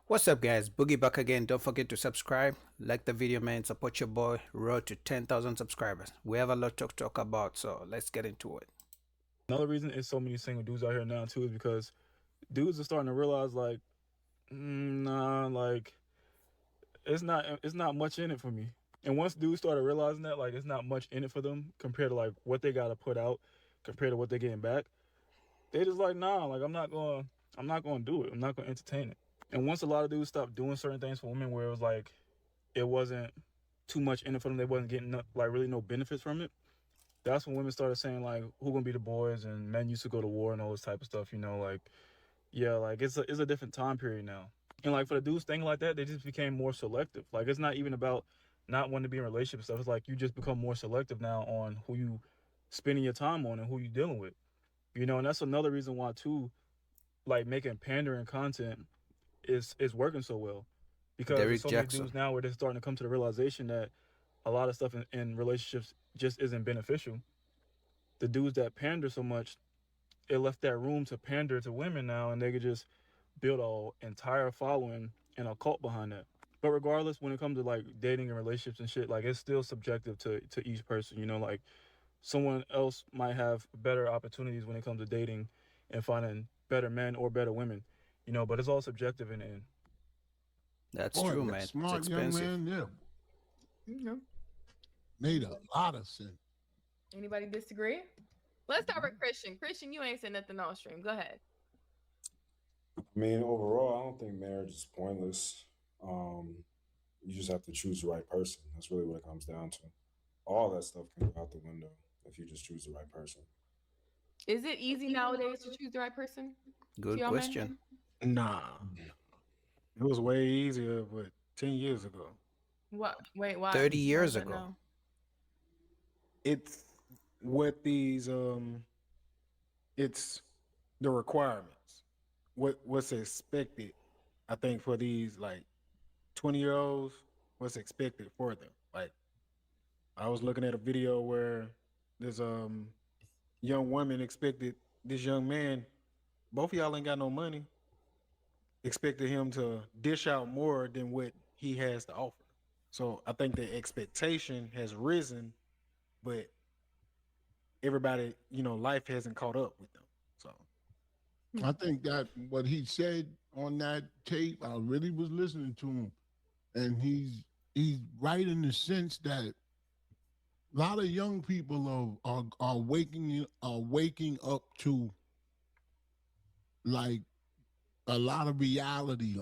What's up, guys? Boogie back again. Don't forget to subscribe, like the video, man. Support your boy. Road to 10,000 subscribers. We have a lot to talk about, so let's get into it. Another reason is so many single dudes out here now too is because dudes are starting to realize like, nah, like it's not much in it for me. And once dudes started realizing that like it's not much in it for them compared to like what they got to put out compared to what they're getting back, they just like nah, like I'm not going to do it. I'm not going to entertain it. And once a lot of dudes stopped doing certain things for women where it was like it wasn't too much in it for them, they wasn't getting like really no benefits from it. That's when women started saying like who gonna be the boys, and men used to go to war and all this type of stuff. Like yeah, like it's a different time period now. And like for the dudes thinking like that, they just became more selective. Like it's not even about not wanting to be in a relationship and stuff. It's like you just become more selective now on who you spending your time on and who you dealing with. And that's another reason why too, like making pandering content is working so well. Because there's Derek so many Jackson. dudes now where they're starting to come to the realization that a lot of stuff in relationships just isn't beneficial. The dudes that pander so much, it left that room to pander to women now, and they could just build an entire following and a cult behind that. But regardless, when it comes to like dating and relationships and shit, like it's still subjective to each person. Like someone else might have better opportunities when it comes to dating and finding better men or better women. But it's all subjective in the end. That's Boy, true, that man. It's smart young expensive. man, yeah, made a lot of sense. Anybody disagree? Let's start with Christian. Christian, you ain't said nothing on stream. Go ahead. I mean, overall, I don't think marriage is pointless. Um, you just have to choose the right person. That's really what it comes down to. All that stuff can go out the window if you just choose the right person. Is it easy nowadays to choose the right person? Good Y'all, man? question. Nah, it was way easier, but 10 years ago, What? Wait, why? 30 why years is that ago. no? it's what these it's the requirements. What's expected? I think for these like 20-year-olds, what's expected for them? Like I was looking at a video where this young woman expected this young man. Both of y'all ain't got no money. Expected him to dish out more than what he has to offer. So I think the expectation has risen, but everybody, life hasn't caught up with them. So I think that what he said on that tape, I really was listening to him, and he's right in the sense that a lot of young people are waking up to like a lot of reality,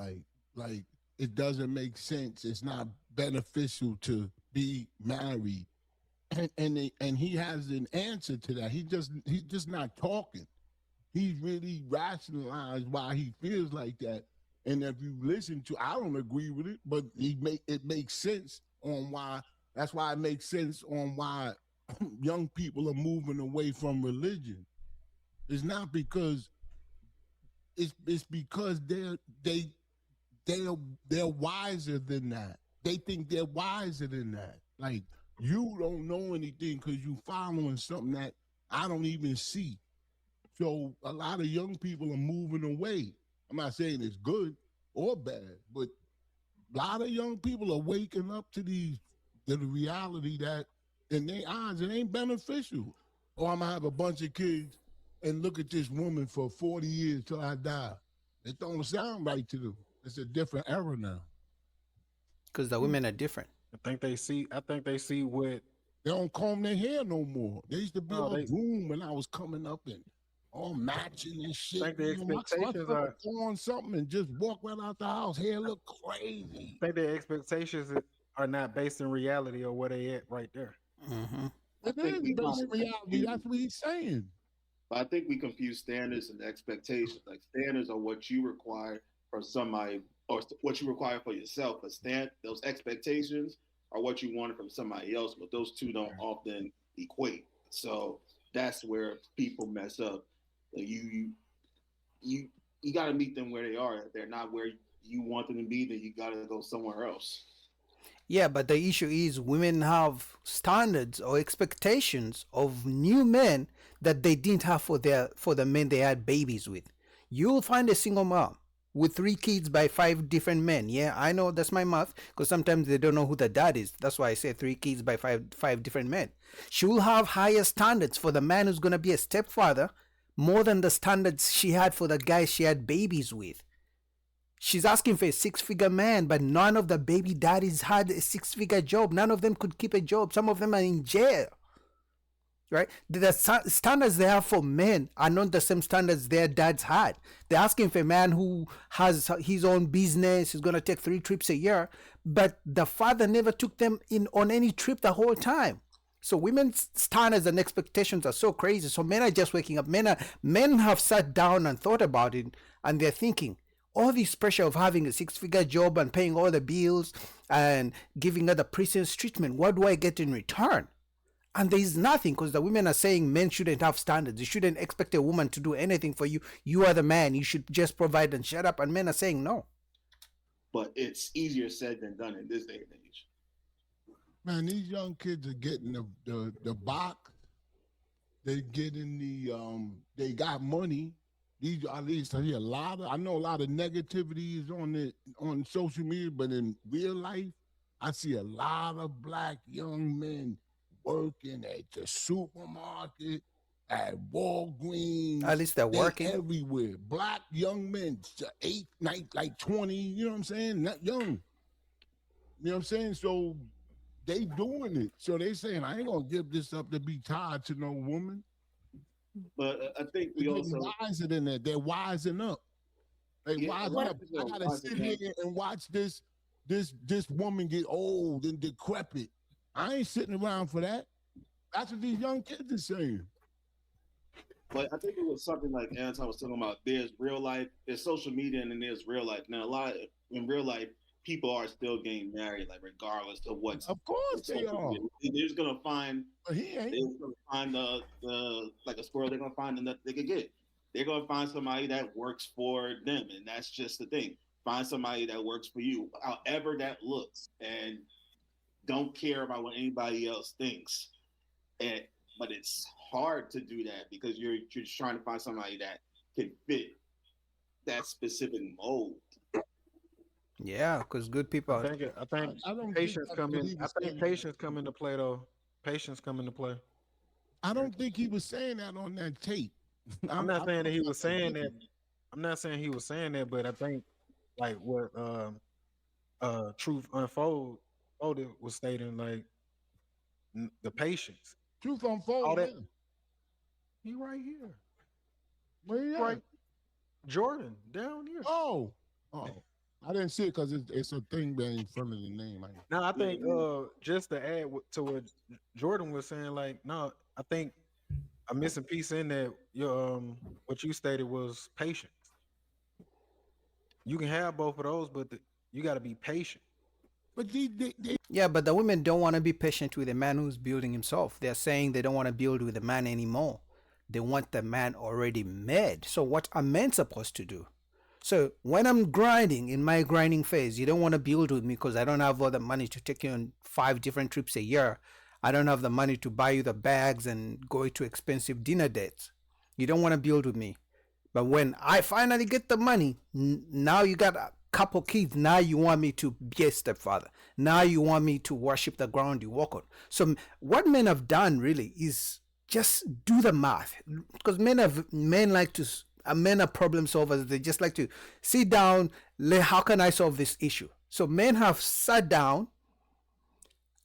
like it doesn't make sense. It's not beneficial to be married, and he has an answer to that. He's just not talking. He's really rationalized why he feels like that. And if you listen to, I don't agree with it, but it makes sense on why. That's why it makes sense on why young people are moving away from religion. It's not because it's because they're they're wiser than that. They think they're wiser than that. Like you don't know anything because you following something that I don't even see. So a lot of young people are moving away. I'm not saying it's good or bad, but a lot of young people are waking up to the reality that in their eyes it ain't beneficial. Or I'm gonna have a bunch of kids and look at this woman for 40 years till I die. It don't sound right to them. It's a different era now. Because the women are different. I think they see what. They don't comb their hair no more. They used to be No, all they groomed when I was coming up and all matching and shit. think the You know, my expectations son are. would on something and just walk right out the house. Hair look crazy. I think the expectations are not based in reality or where they at right there. Mm-hmm. It is based in reality. That's what he's saying. But I think we confuse standards and expectations. Like standards are what you require for somebody, or what you require for yourself. But those expectations are what you wanted from somebody else. But those two don't often equate. So that's where people mess up. Like you got to meet them where they are. If they're not where you want them to be, then you got to go somewhere else. Yeah, but the issue is women have standards or expectations of new men that they didn't have for the men they had babies with. You'll find a single mom. with 3 kids by 5 different men. Yeah, I know that's my math because sometimes they don't know who the dad is. That's why I say 3 kids by five different men. She will have higher standards for the man who's gonna be a stepfather more than the standards she had for the guy she had babies with. She's asking for a 6-figure man, but none of the baby daddies had a 6-figure job. None of them could keep a job. Some of them are in jail. Right? The standards they have for men are not the same standards their dads had. They're asking for a man who has his own business, he's going to take 3 trips a year, but the father never took them in on any trip the whole time. So women's standards and expectations are so crazy. So men are just waking up. Men have sat down and thought about it, and they're thinking, all this pressure of having a 6-figure job and paying all the bills and giving her the princess treatment, what do I get in return? And there is nothing, because the women are saying men shouldn't have standards. You shouldn't expect a woman to do anything for you. You are the man. You should just provide and shut up. And men are saying no. But it's easier said than done in this day and age. Man, these young kids are getting the box. They getting they got money. These at least I hear a lot of, I know a lot of negativity is on social media, but in real life, I see a lot of black young men working at the supermarket, at Walgreens. At least they're working everywhere. Black young men, 8, 9, like 20. You know what I'm saying? Not young. You know what I'm saying? So they doing it. So they saying, I ain't gonna give this up to be tied to no woman. But I think we also wiser in there. They're wising up. They wising up. I gotta sit here and watch this woman get old and decrepit. I ain't sitting around for that. That's what these young kids are saying. But I think it was something like Anton was talking about. There's real life, there's social media, and then there's real life. Now, in real life, people are still getting married, like regardless of what's. Of course they are. They're just gonna find. But he ain't. They're gonna find the like a squirrel. They're gonna find the nut they could get. They're gonna find somebody that works for them, and that's just the thing. Find somebody that works for you, however that looks, and don't care about what anybody else thinks. But it's hard to do that because you're just trying to find somebody that can fit that specific mold. Yeah, because good people. I think patience come in. I think patience come into play though. Patience come into play. I don't think he was saying that on that tape. I'm not saying that he was saying that. I'm not saying he was saying that, but I think like what Truth Unfolded was stating, like the patience. Truth Unfolded. All that. He right here. Where you right? Jordan down here. Oh. I didn't see it because it's a thing in front of the name. No, I think just to add to what Jordan was saying, like, no, I think a missing piece in there. Your what you stated was patience. You can have both of those, but you got to be patient. But yeah, but the women don't want to be patient with a man who's building himself. They're saying they don't want to build with a man anymore. They want the man already made. So what are men supposed to do? So when I'm grinding in my grinding phase, you don't want to build with me because I don't have all the money to take you on 5 different trips a year. I don't have the money to buy you the bags and go to expensive dinner dates. You don't want to build with me. But when I finally get the money, now you got a couple kids. Now you want me to be a stepfather. Now you want me to worship the ground you walk on. So what men have done really is just do the math. Because men are problem solvers. They just like to sit down, how can I solve this issue? So men have sat down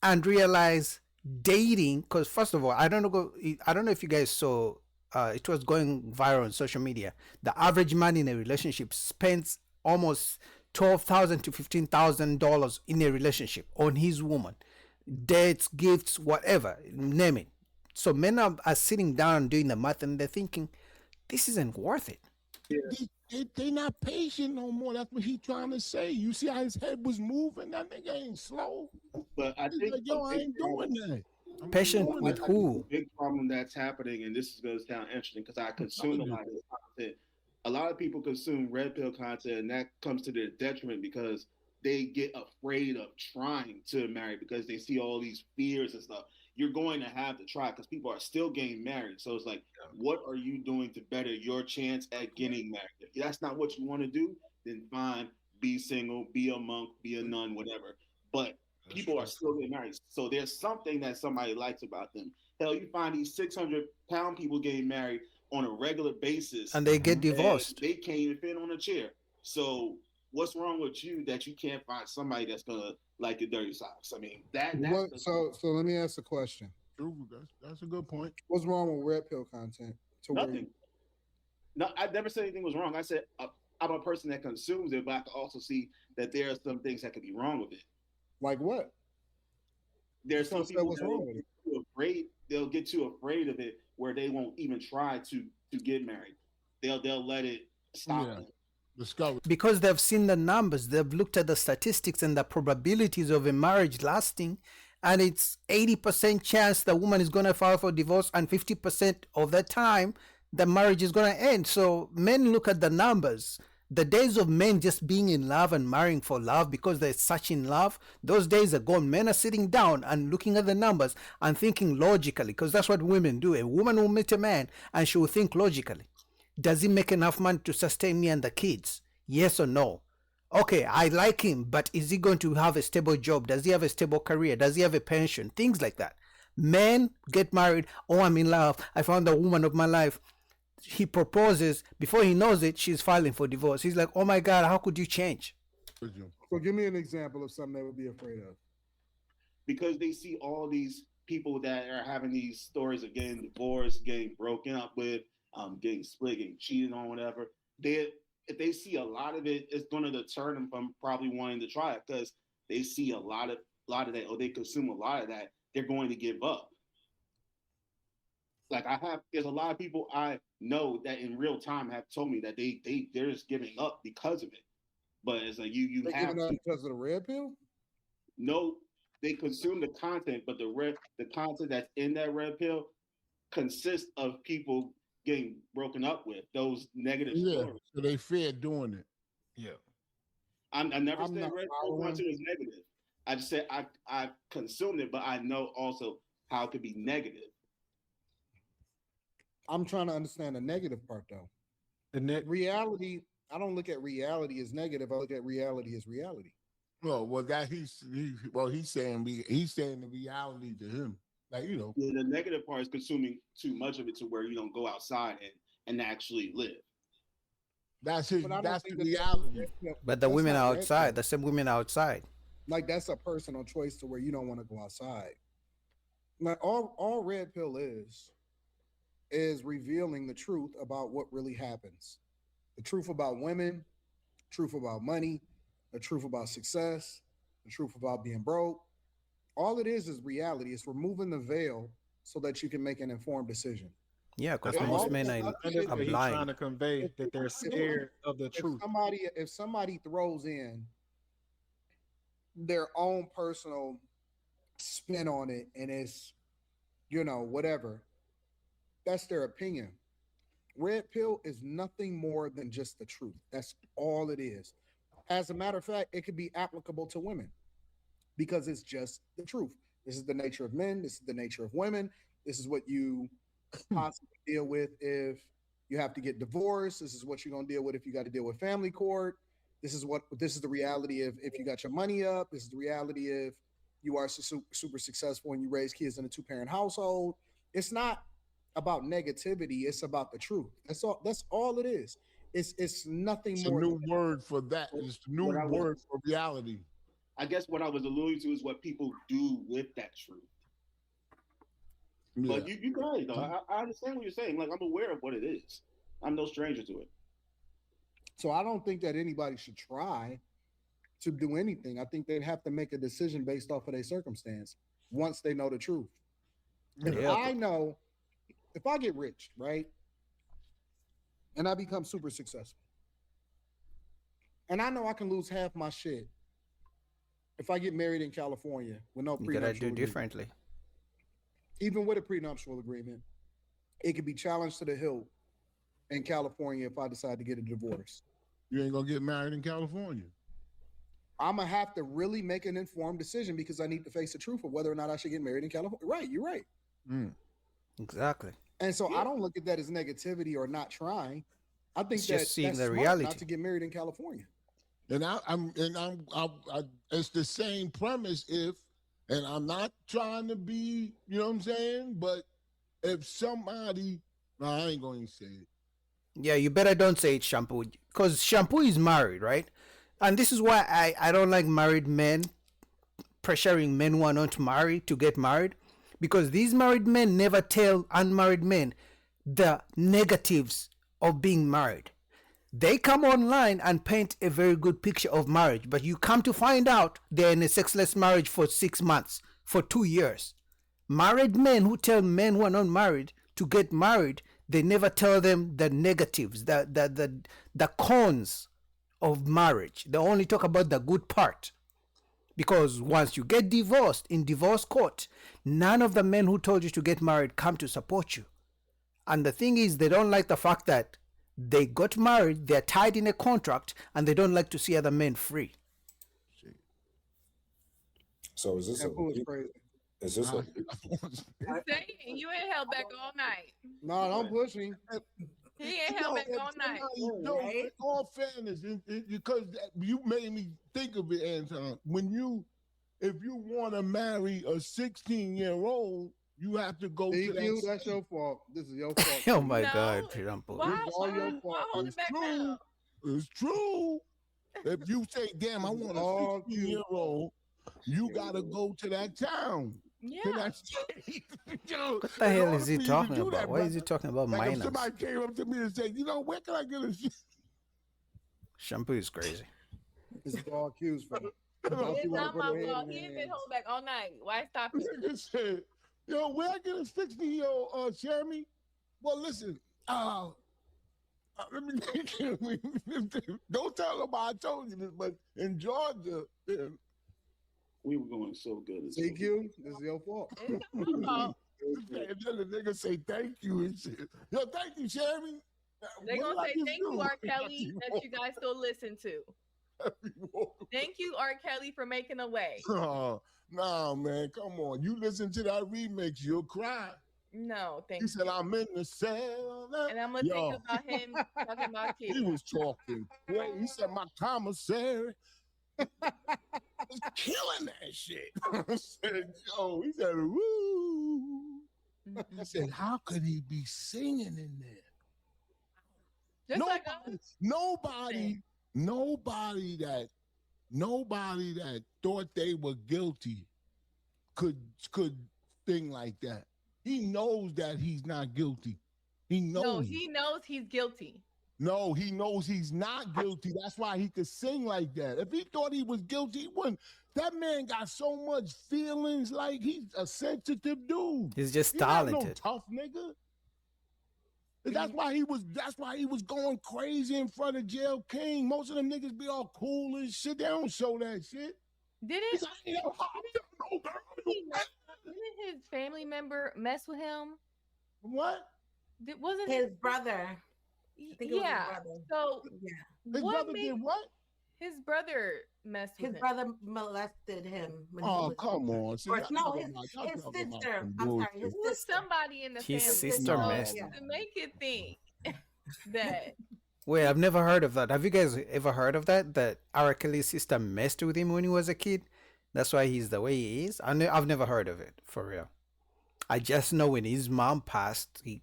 and realized dating, because first of all, I don't know if you guys saw, it was going viral on social media. The average man in a relationship spends almost $12,000 to $15,000 in a relationship on his woman. Dates, gifts, whatever, name it. So men are sitting down and doing the math and they're thinking, this isn't worth it. Yeah. They're not patient no more. That's what he's trying to say. You see how his head was moving? That nigga ain't slow. But I think, like, yo, I ain't doing that. Patient with who? The big problem that's happening, and this is going to sound interesting because I consume a lot of this content. A lot of people consume red pill content, and that comes to their detriment because they get afraid of trying to marry because they see all these fears and stuff. You're going to have to try because people are still getting married. So it's like, what are you doing to better your chance at getting married? If that's not what you want to do, then fine, be single, be a monk, be a nun, whatever. But people are still getting married. So there's something that somebody likes about them. Hell, you find these 600-pound people getting married on a regular basis, And they get and divorced. they can't even fit on a chair. So what's wrong with you that you can't find somebody that's gonna like your dirty socks? I mean, that's So let me ask a question. True, that's a good point. What's wrong with red pill content? nothing. No, I never said anything was wrong. I said I'm a person that consumes it, but I can also see that there are some things that could be wrong with it. Like what? There's some Just say people what's that wrong with it. they'll get too afraid of it where they won't even try to get married. They'll let it stop them. Discovery. Because they've seen the numbers, they've looked at the statistics and the probabilities of a marriage lasting, and it's 80% chance the woman is going to file for divorce, and 50% of the time the marriage is going to end. So men look at the numbers. The days of men just being in love and marrying for love because they're such in love, those days are gone. Men are sitting down and looking at the numbers and thinking logically, because that's what women do. A woman will meet a man and she will think logically. Does he make enough money to sustain me and the kids? Yes or no? Okay, I like him, but is he going to have a stable job? Does he have a stable career? Does he have a pension? Things like that. Men get married. Oh, I'm in love. I found the woman of my life. He proposes. Before he knows it, she's filing for divorce. He's like, oh my God, how could you change? So give me an example of something they would be afraid of. Because they see all these people that are having these stories of getting divorced, getting broken up with, getting split, getting cheated on, whatever. If they see a lot of it, it's going to deter them from probably wanting to try it because they see a lot of that, or they consume a lot of that. They're going to give up. Like there's a lot of people I know that in real time have told me that they're just giving up because of it. But it's like you They're have giving up to. because of the red pill? No, they consume the content, but the content that's in that red pill consists of people getting broken up with, those negative stories. So they fear doing it. Yeah. I never said not red pill following. content is negative. I just said I consumed it, but I know also how it could be negative. I'm trying to understand the negative part though. Reality, I don't look at reality as negative. I look at reality as reality. Well, that he's saying the reality to him. Like, you know. Yeah, the negative part is consuming too much of it to where you don't go outside and actually live. That's But I don't the think that reality. But the that's women not are red outside, pill. the same women are outside. Like that's a personal choice to where you don't want to go outside. Like all red pill is revealing the truth about what really happens. The truth about women, truth about money, the truth about success, the truth about being broke. All it is reality. It's removing the veil so that you can make an informed decision. Yeah, because That's most all men it is. are He's trying blind. to convey that they're scared of the truth. If somebody throws in their own personal spin on it and it's, whatever, that's their opinion. Red pill is nothing more than just the truth. That's all it is. As a matter of fact, it could be applicable to women because it's just the truth. This is the nature of men. This is the nature of women. This is what you possibly deal with if you have to get divorced. This is what you're going to deal with if you got to deal with family court. This is the reality of if you got your money up. This is the reality if you are super successful and you raise kids in a 2-parent household. It's not about negativity. It's about the truth. That's all it is. It's nothing more. It's a new word for that. It's a new word for reality. I guess what I was alluding to is what people do with that truth. Yeah. But you guys, though, I understand what you're saying. Like, I'm aware of what it is. I'm no stranger to it. So I don't think that anybody should try to do anything. I think they'd have to make a decision based off of their circumstance once they know the truth. If I get rich, right, and I become super successful, and I know I can lose half my shit if I get married in California with no You prenuptial gotta do agreement. differently. Even with a prenuptial agreement, it could be challenged to the hilt in California if I decide to get a divorce. You ain't gonna get married in California. I'm gonna have to really make an informed decision because I need to face the truth of whether or not I should get married in California. Right, you're right. Exactly. And so I don't look at that as negativity or not trying. I think It's just seeing that's the smart reality. not to get married in California. It's the same premise. And I'm not trying to be, you know what I'm saying? But if somebody, no, I ain't going to say it. Yeah, you better don't say it's Shampoo, because Shampoo is married, right? And this is why I don't like married men pressuring men who are not married to get married, because these married men never tell unmarried men the negatives of being married. They come online and paint a very good picture of marriage, but you come to find out they're in a sexless marriage for 6 months, for 2 years. Married men who tell men who are not married to get married, they never tell them the negatives, the cons of marriage. They only talk about the good part. Because once you get divorced in divorce court, none of the men who told you to get married come to support you. And the thing is, they don't like the fact that they got married, they're tied in a contract, and they don't like to see other men free. So is this a Shampoo is crazy. is this a Say it, you ain't held back all night. No, don't push me. He ain't held back all night. No, in all fairness, because you made me think of it, Anton. If you want to marry a 16-year-old, you have to go to DQ, that. that's your fault. This is your fault. Oh my No. God, Pirampo. Why, It's all your why fault. hold it It's back true. now? It's true. If you say, damn, I want all a 16-year-old, you got to go to that town. To Yeah. that state. What the hell is he talking about? Why is he talking about Like if minors? somebody came up to me and said, where can I get a Shampoo is crazy. It's all cues for me. It's not my fault. He ain't been holding back all night. Why stop it? Nigga said, where I get a 16-year-old, Jeremy? Well, listen, let me don't tell them I told you this, but in Georgia, We were going so good. DQ, this is your fault. It's not my fault. then the nigga say thank you and shit. Thank you, Jeremy. They're What gonna did I say just thank do? you, R. Kelly, that you guys still listen to. Thank you, R. Kelly, for making a way. Oh, nah, man, come on. You listen to that remix, you'll cry. No, thank He you. said, I'm in the cell. And I'm gonna think about him talking about kids. He was talking. He said, my commissary was killing that shit. I said, he said, woo. I said, how could he be singing in there? Just like us. Nobody that thought they were guilty could think like that. He knows that he's not guilty. He knows. No, he knows he's guilty. No, he knows he's not guilty. That's why he could sing like that. If he thought he was guilty, he wouldn't. That man got so much feelings. Like he's a sensitive dude. He's just He not no talented. tough nigga. That's why he was going crazy in front of Jail King. Most of them niggas be all cool and shit. They don't show that shit. Didn't He's like, "Yo, no, girl." didn't his family member mess with him? What? Wasn't His brother. I think it was his yeah. brother. So Yeah. His what brother made did what? his brother messed with His him? brother molested him. When he Oh, was- come on. See, Or, y'all no, talking his about sister. some I'm sorry, his bullshit. It was sister. somebody in the His family. sister So, messed. Yeah. to make it think that Wait, I've never heard of that. Have you guys ever heard of that? That R. Kelly's sister messed with him when he was a kid? That's why he's the way he is? I've never heard of it, for real. I just know when his mom passed, he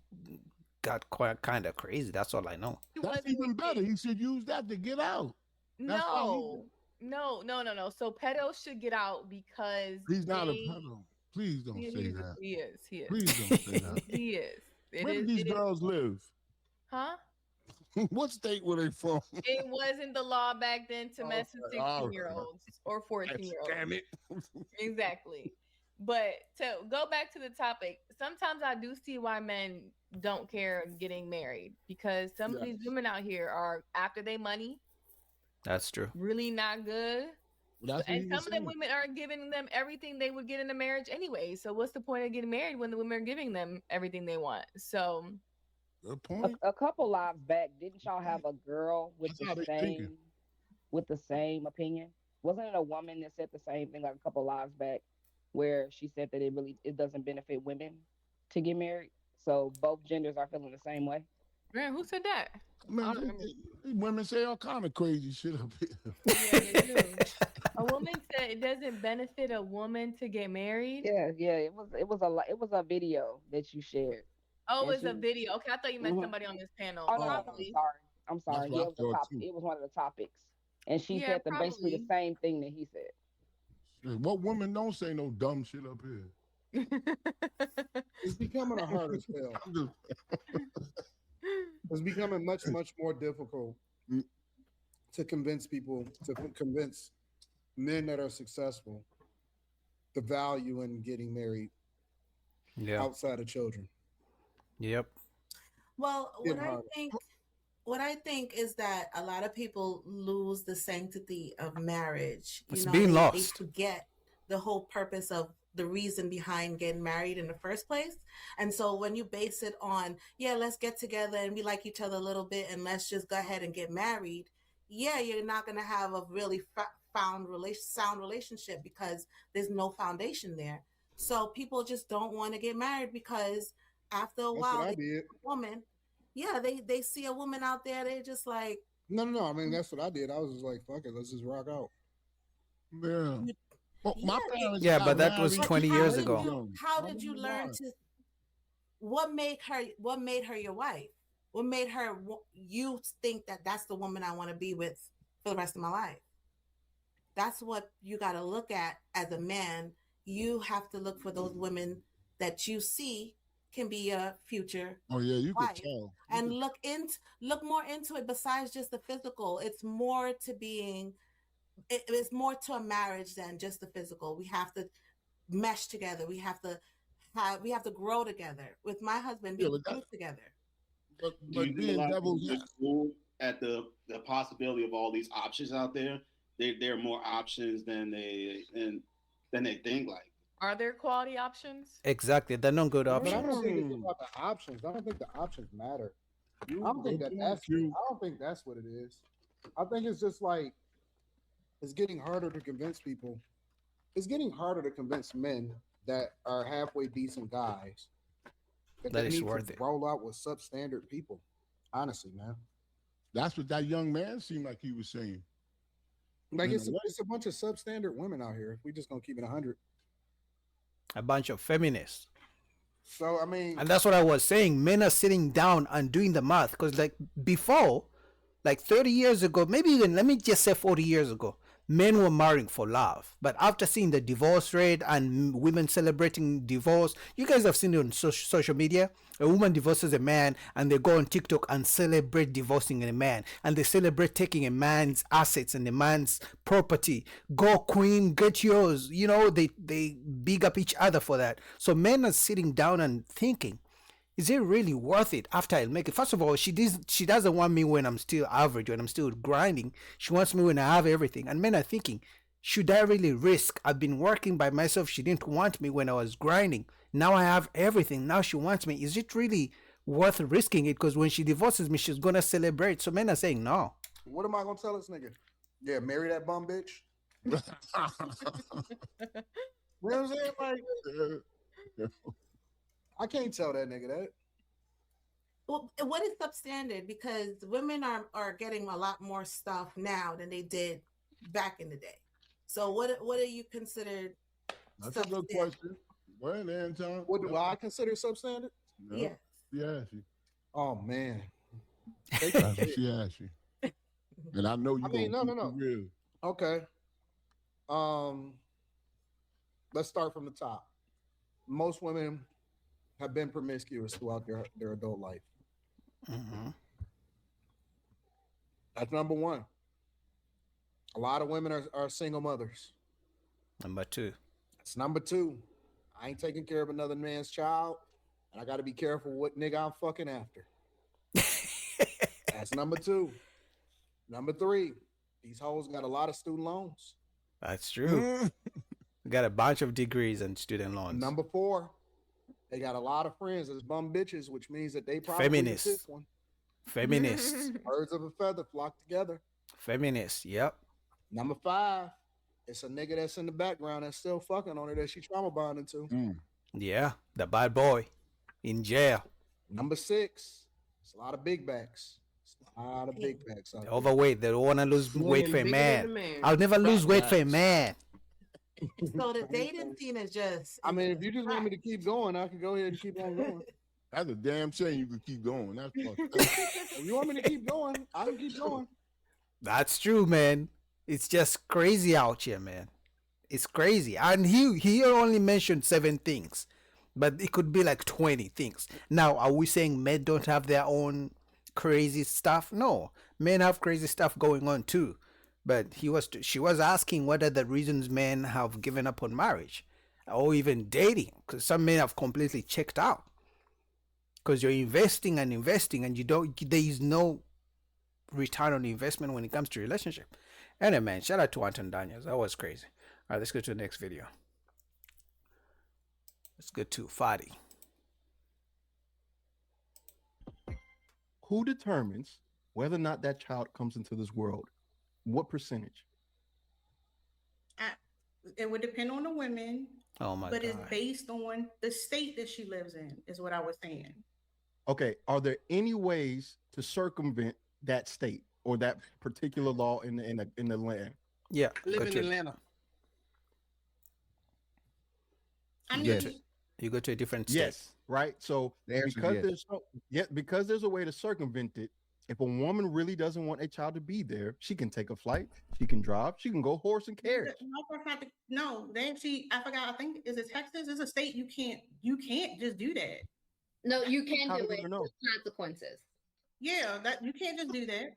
got quite kind of crazy. That's all I know. he That's wasn't even with better. kids. He should use that to get out. That's why No. So pedo should get out because He's not a they- pedo. Please don't say that. He is. Please don't say that. He is. It Where is- do these it is- girls live? Huh? What state were they from? It wasn't the law back then to mess with Okay, all right. 16-year-olds or 14-year-olds. Damn it. Exactly. But to go back to the topic, sometimes I do see why men don't care getting married because some of these women out here are after their money, That's true. really not good. That's what And he some was of them saying. women are giving them everything they would get in a marriage anyway. So what's the point of getting married when the women are giving them everything they want? So Good point. A couple lives back, didn't y'all have a girl with That's how the they thinking. same opinion? Wasn't it a woman that said the same thing like a couple lives back, where she said that it doesn't benefit women to get married? So both genders are feeling the same way. Man, who said that? Man, women say all kind of crazy shit up here. Yeah, they do. A woman said it doesn't benefit a woman to get married. Yeah, it was a video that you shared. Oh, And it's a she video. Okay, I thought you meant Mhm. somebody on this panel. Oh no, I'm Probably. sorry. I'm That's sorry. what Yeah, I it was a thought topic. too. It was one of the topics. And she Yeah, said basically the probably. same thing that he said. Shit, what woman don't say no dumb shit up here? It's becoming a harder sell. I'm just- It's becoming much more difficult to convince people, to convince men that are successful, the value in getting married Yeah. outside of children. Yep. Well, Getting harder. what I think is that a lot of people lose the sanctity of marriage. It's You know, being they lost. forget the whole purpose of the reason behind getting married in the first place. And so when you base it on, yeah, let's get together and we like each other a little bit and let's just go ahead and get married. Yeah, you're not going to have a really sound relationship because there's no foundation there. So people just don't want to get married because after a That's while, what I they see did. a woman. Yeah, they see a woman out there. They just like, No. I mean, that's what I did. I was just like, fuck it, let's just rock out. Yeah. Well, my yeah, parents Yeah, got but that was married 20 how years did ago. you how I did you don't know learn why. to what made her your wife? What made her you think that that's the woman I want to be with for the rest of my life? That's what you got to look at as a man. You have to look for those women that you see can be a future Oh yeah, you could wife, tell. and look more into it. Besides just the physical, it's more to being. It's more to a marriage than just the physical. We have to mesh together. We have to grow together. With my husband, Yeah, we but grew together. Do you but think a being lot of people devil's get fooled at the possibility of all these options out there? There are more options than they think. Like, Are there quality options? Exactly. They're not good But I options. don't think it's about the options. I don't think the options matter. I don't think that's that's. true. I don't think that's what it is. I think it's just like it's getting harder to convince people. It's getting harder to convince men that are halfway decent guys that That they is need worth to it. roll out with substandard people. Honestly, man. That's what that young man seemed like he was saying. Like In it's a way. a bunch of substandard women out here. If we just gonna keep it 100. A bunch of feminists. So I mean, And that's what I was saying. Men are sitting down and doing the math. Because like before, like 30 years ago, maybe even, let me just say 40 years ago, men were marrying for love. But after seeing the divorce rate and women celebrating divorce, you guys have seen it on social media. A woman divorces a man and they go on TikTok and celebrate divorcing a man. And they celebrate taking a man's assets and a man's property. Go queen, get yours. You know, they big up each other for that. So men are sitting down and thinking, is it really worth it after I make it? First of all, she doesn't want me when I'm still average, when I'm still grinding. She wants me when I have everything. And men are thinking, should I really risk? I've been working by myself. She didn't want me when I was grinding. Now I have everything. Now she wants me. Is it really worth risking it? Because when she divorces me, she's going to celebrate. So men are saying no. what am I gonna tell this nigga? Yeah, marry that bum bitch. You know what I'm saying? Like, I can't tell that nigga that. Well, what is substandard? Because women are getting a lot more stuff now than they did back in the day. So what are you considered? That's a good substandard? question. Well, then, Tom. What do I consider substandard? No. Yes. Yeah, she. Oh man. That's what she asked you. And I know you. I mean, no. Real. Okay. Let's start from the top. Most women have been promiscuous throughout their adult life. Mm-hmm. That's number one. A lot of women are single mothers. Number two. That's number two. I ain't taking care of another man's child, and I got to be careful what nigga I'm fucking after. That's number two. Number three, these hoes got a lot of student loans. That's true. Got a bunch of degrees and student loans. Number four, they got a lot of friends as bum bitches, which means that they probably Feminists. the fifth one. Feminists. Birds of a feather flock together. Feminists. Yep. Number five, it's a nigga that's in the background that's still fucking on her that she trauma bonding to. Yeah. The bad boy in jail. Number six, It's a lot of big backs. It's a lot of big backs out there. Overweight. They don't want to lose weight for a bigger man. than a man. I'll never lose weight for a backs. man. So the dating scene is just. I mean, if you just want me to keep going, I can go ahead and keep on going. That's a damn shame you could keep going. That's fucked up. If you want me to keep going, I can keep going. That's true, man. It's just crazy out here, man. It's crazy. And he only mentioned 7 things, but it could be like 20 things. Now, are we saying men don't have their own crazy stuff? No, men have crazy stuff going on too. But she was asking what are the reasons men have given up on marriage or even dating, because some men have completely checked out because you're investing and there is no return on investment when it comes to relationship. Anyway, man, shout out to Anton Daniels. That was crazy. All right, let's go to the next video. Let's go to Fadi. Who determines whether or not that child comes into this world? What percentage? It would depend on the women, Oh my but it's God. based on the state that she lives in, is what I was saying. Okay, are there any ways to circumvent that state or that particular law in the land? Yeah. I live go in to- Atlanta. I You mean, go to, you go to a different state. Yes, right. So The answer is because yes. because there's a way to circumvent it. If a woman really doesn't want a child to be there, she can take a flight, she can drive, she can go horse and carriage. no, they actually, I forgot, I think, is it Texas? It's a state you can't just do that. No, you can How do do it. you know? With consequences. Yeah, that you can't just do that.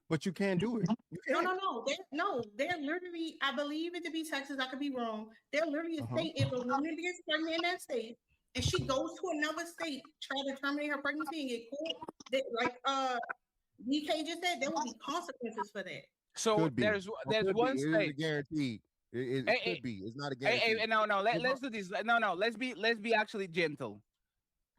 But you can do it. You No, can. they're literally, I believe it to be Texas, I could be wrong. They're literally a Uh-huh. state, if a woman gets pregnant in that state and she goes to another state, try to terminate her pregnancy and get caught, that, like DK just said, there will be consequences for that. So Could be. there's Or there's could be. one It is a state. guarantee. It Hey, could be. It's not a Hey, guarantee. no, let's do this. No, let's be actually gentle.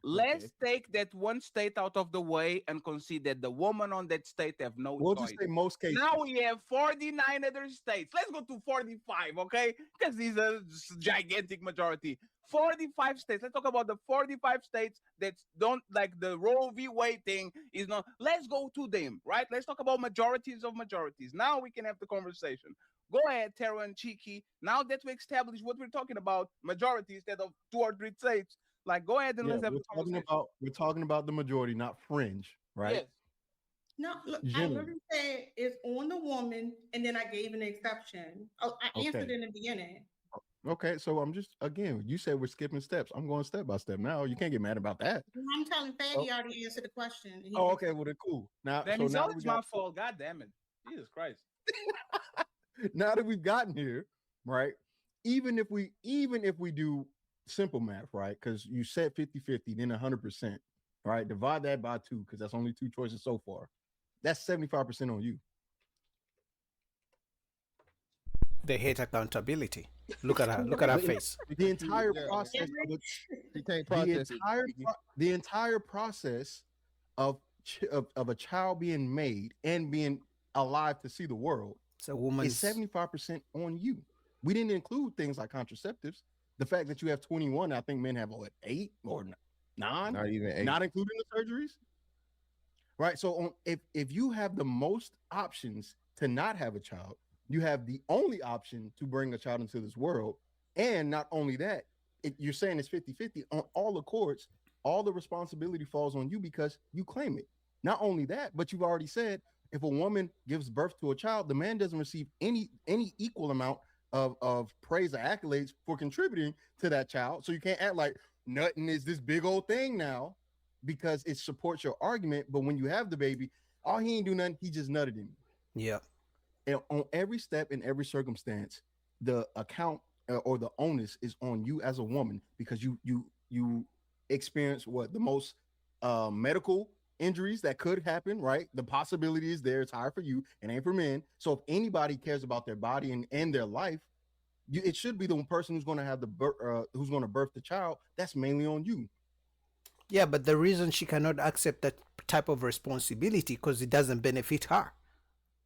Let's take that one state out of the way and consider that the woman on that state have no We'll choice. just say most cases. Now we have 49 other states. Let's go to 45, okay? Because these are gigantic majority. 45 states. Let's talk about the 45 states that don't like the Roe v. Wade thing is not. Let's go to them, right? Let's talk about majorities of majorities. Now we can have the conversation. Go ahead, Tara and Cheeky. Now that we established what we're talking about, majority instead of 2 or 3 states, like go ahead and Yeah, let's have we're the conversation. we're talking about the majority, not fringe, right? Yes. No, look, I Generally. literally said it's on the woman, and then I gave an exception. Oh, I answered Okay. in the beginning. Okay, so I'm just again, you said we're skipping steps. I'm going step by step now. You can't get mad about that. I'm telling Faggy already answered the question. He Oh, just- okay, well then cool. Now, Then so it's now always we my got, fault. God damn it. Jesus Christ. now that we've gotten here, right? Even if we do simple math, right? Because you said 50-50, then 100%, right? Divide that by 2, because that's only 2 choices so far. That's 75% on you. They hate accountability. Look at her. Look at her face. The entire Yeah. process of it, She can't the process it. entire process of a child being made and being alive to see the world It's a woman's. is 75% on you. We didn't include things like contraceptives. The fact that you have 21, I think men have 8 or 9, Not even 8. not including the surgeries. Right. So if you have the most options to not have a child, you have the only option to bring a child into this world. And not only that, you're saying it's 50-50 on all accords, all the responsibility falls on you because you claim it. Not only that, but you've already said if a woman gives birth to a child, the man doesn't receive any equal amount of praise or accolades for contributing to that child. So you can't act like nothing is this big old thing now because it supports your argument. But when you have the baby, oh, he ain't do nothing. He just nutted him. Yeah. And on every step in every circumstance, the account or the onus is on you as a woman because you experience what the most medical injuries that could happen, right? The possibility is there. It's higher for you and ain't for men. So if anybody cares about their body and their life, it should be the person who's going to have who's going to birth the child. That's mainly on you. Yeah, but the reason she cannot accept that type of responsibility because it doesn't benefit her.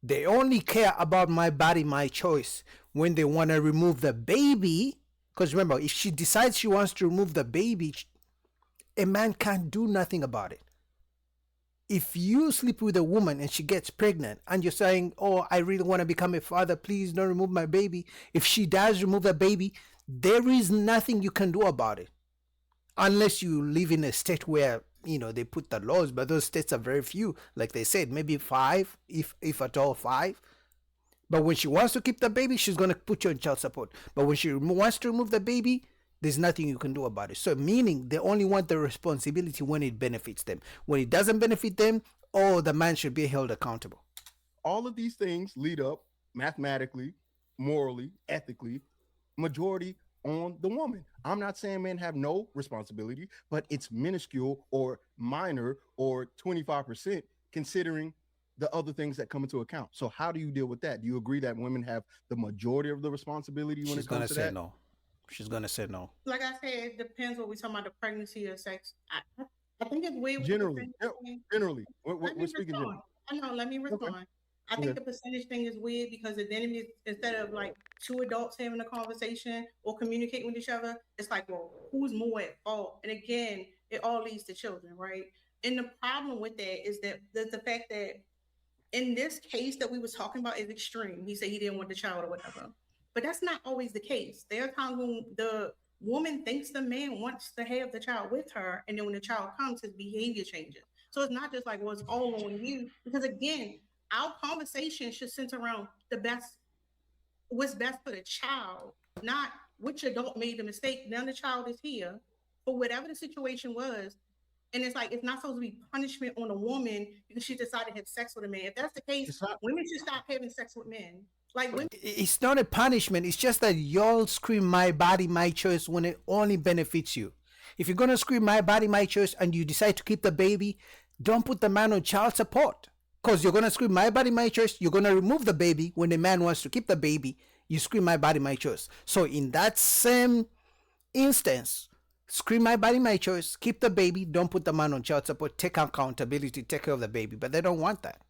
They only care about my body, my choice when they want to remove the baby. Because remember, if she decides she wants to remove the baby, a man can't do nothing about it. if you sleep with a woman and she gets pregnant and you're saying, oh, I really want to become a father, please don't remove my baby. If she does remove the baby, there is nothing you can do about it. Unless you live in a state where, they put the laws, but those states are very few. Like they said, maybe 5, if at all 5. But when she wants to keep the baby, she's going to put you on child support. But when she wants to remove the baby, there's nothing you can do about it. So meaning they only want the responsibility when it benefits them. When it doesn't benefit them, the man should be held accountable. All of these things lead up mathematically, morally, ethically, majority on the woman. I'm not saying men have no responsibility, but it's minuscule or minor or 25% considering the other things that come into account. So how do you deal with that? Do you agree that women have the majority of the responsibility when She's it going comes to to say that? no. She's going to say no. Like I said, it depends what we're talking about, the pregnancy or sex. I think it's weird. Generally, we're speaking generally. I know, let me respond. Okay. I think the percentage thing is weird because then instead of like 2 adults having a conversation or communicating with each other, it's like, well, who's more at fault? And again, it all leads to children, right? And the problem with that is that the fact that in this case that we was talking about is extreme. He said he didn't want the child or whatever. But that's not always the case. There are times when the woman thinks the man wants to have the child with her, and then when the child comes, his behavior changes. So it's not just like, well, it's all on you. Because again, our conversation should center around what's best for the child, not which adult made the mistake. Now the child is here for whatever the situation was. And it's like, it's not supposed to be punishment on a woman because she decided to have sex with a man. If that's the case, women should stop having sex with men. Like, women. It's not a punishment. It's just that y'all scream my body, my choice when it only benefits you. If you're going to scream my body, my choice, and you decide to keep the baby, don't put the man on child support. Because you're going to scream my body, my choice. You're going to remove the baby when the man wants to keep the baby. You scream my body, my choice. So in that same instance, scream my body, my choice. Keep the baby. Don't put the man on child support. Take accountability. Take care of the baby. But they don't want that.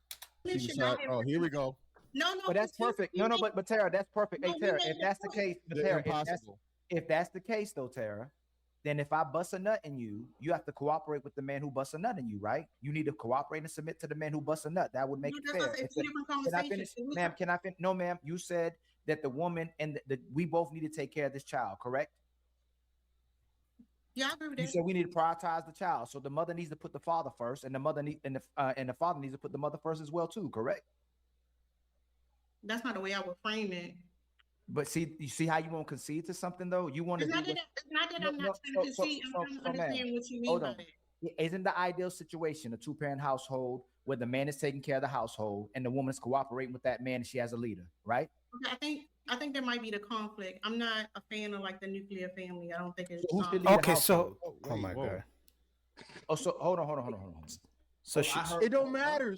Oh, here we go. No, but that's perfect. No, but Tara, that's perfect. Hey, Tara, if that's the case, Tara, if that's the case though, Tara, then if I bust a nut in you, you have to cooperate with the man who busts a nut in you, right? You need to cooperate and submit to the man who busts a nut. That would make it fair. Can I finish, ma'am? Can I finish? No, ma'am. You said that the woman and we both need to take care of this child, correct? Yeah, I agree with that. You said we need to prioritize the child, so the mother needs to put the father first, and the mother and the father needs to put the mother first as well too, correct? That's not the way I would frame it. But see, you see how you won't concede to something though? You want to. It's not that I'm not trying to concede. I'm trying to understand what you mean by that. Isn't the ideal situation a 2-parent household where the man is taking care of the household and the woman is cooperating with that man and she has a leader, right? Okay, I think there might be the conflict. I'm not a fan of like the nuclear family. I don't think it's okay. So, oh my god. Oh, so hold on. So it don't matter.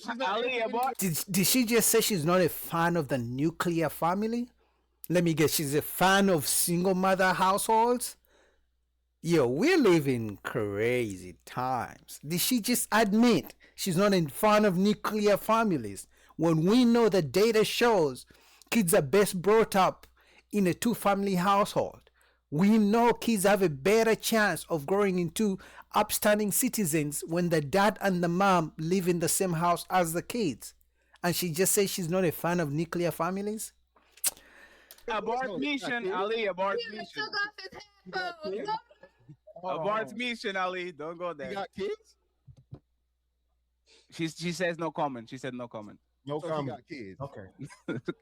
Did she just say she's not a fan of the nuclear family? Let me guess, she's a fan of single mother households? Yo, we live in crazy times. Did she just admit she's not a fan of nuclear families when we know the data shows kids are best brought up in a 2-family household? We know kids have a better chance of growing into upstanding citizens when the dad and the mom live in the same house as the kids. And she just says she's not a fan of nuclear families? Abort mission, Ali. Abort mission. Abort mission, Ali. Don't go there. You got kids? She says no comment. She said no comment. No So comment. she got kids. Okay.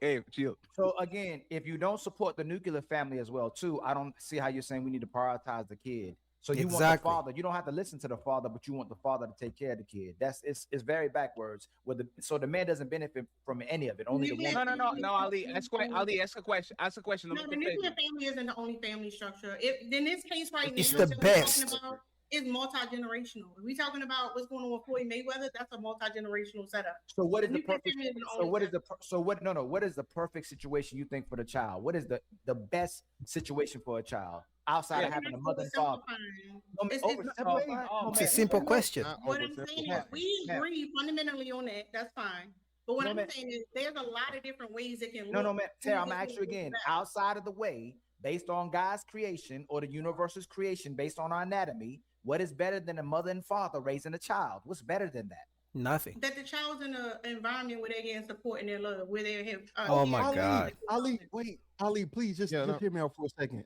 Okay, chill. So again, if you don't support the nuclear family as well too, I don't see how you're saying we need to prioritize the kid. So you want the father. You don't have to listen to the father, but you want the father to take care of the kid. It's very backwards. So the man doesn't benefit from any of it. Only the woman. No, Ali. Ali, ask a question. Ask a question. No, the nuclear family isn't the only family structure. In this case right now, it's the best. Is multi-generational. If we talking about what's going on with Floyd Mayweather, that's a multi-generational setup. So what is the perfect? What is the perfect situation you think for the child? What is the best situation for a child outside of having a mother and father? It's a simple question. What I'm saying is we agree fundamentally on that. That's fine. But what I'm saying is there's a lot of different ways it can look. No, man. Tara, I'm gonna ask you again. Outside of the way, based on God's creation or the universe's creation, based on our anatomy, what is better than a mother and father raising a child? What's better than that? Nothing. That the child's in an environment where they're getting support and their love, where they have. Oh my God. Ali, wait, Ali, please just hear me out for a second.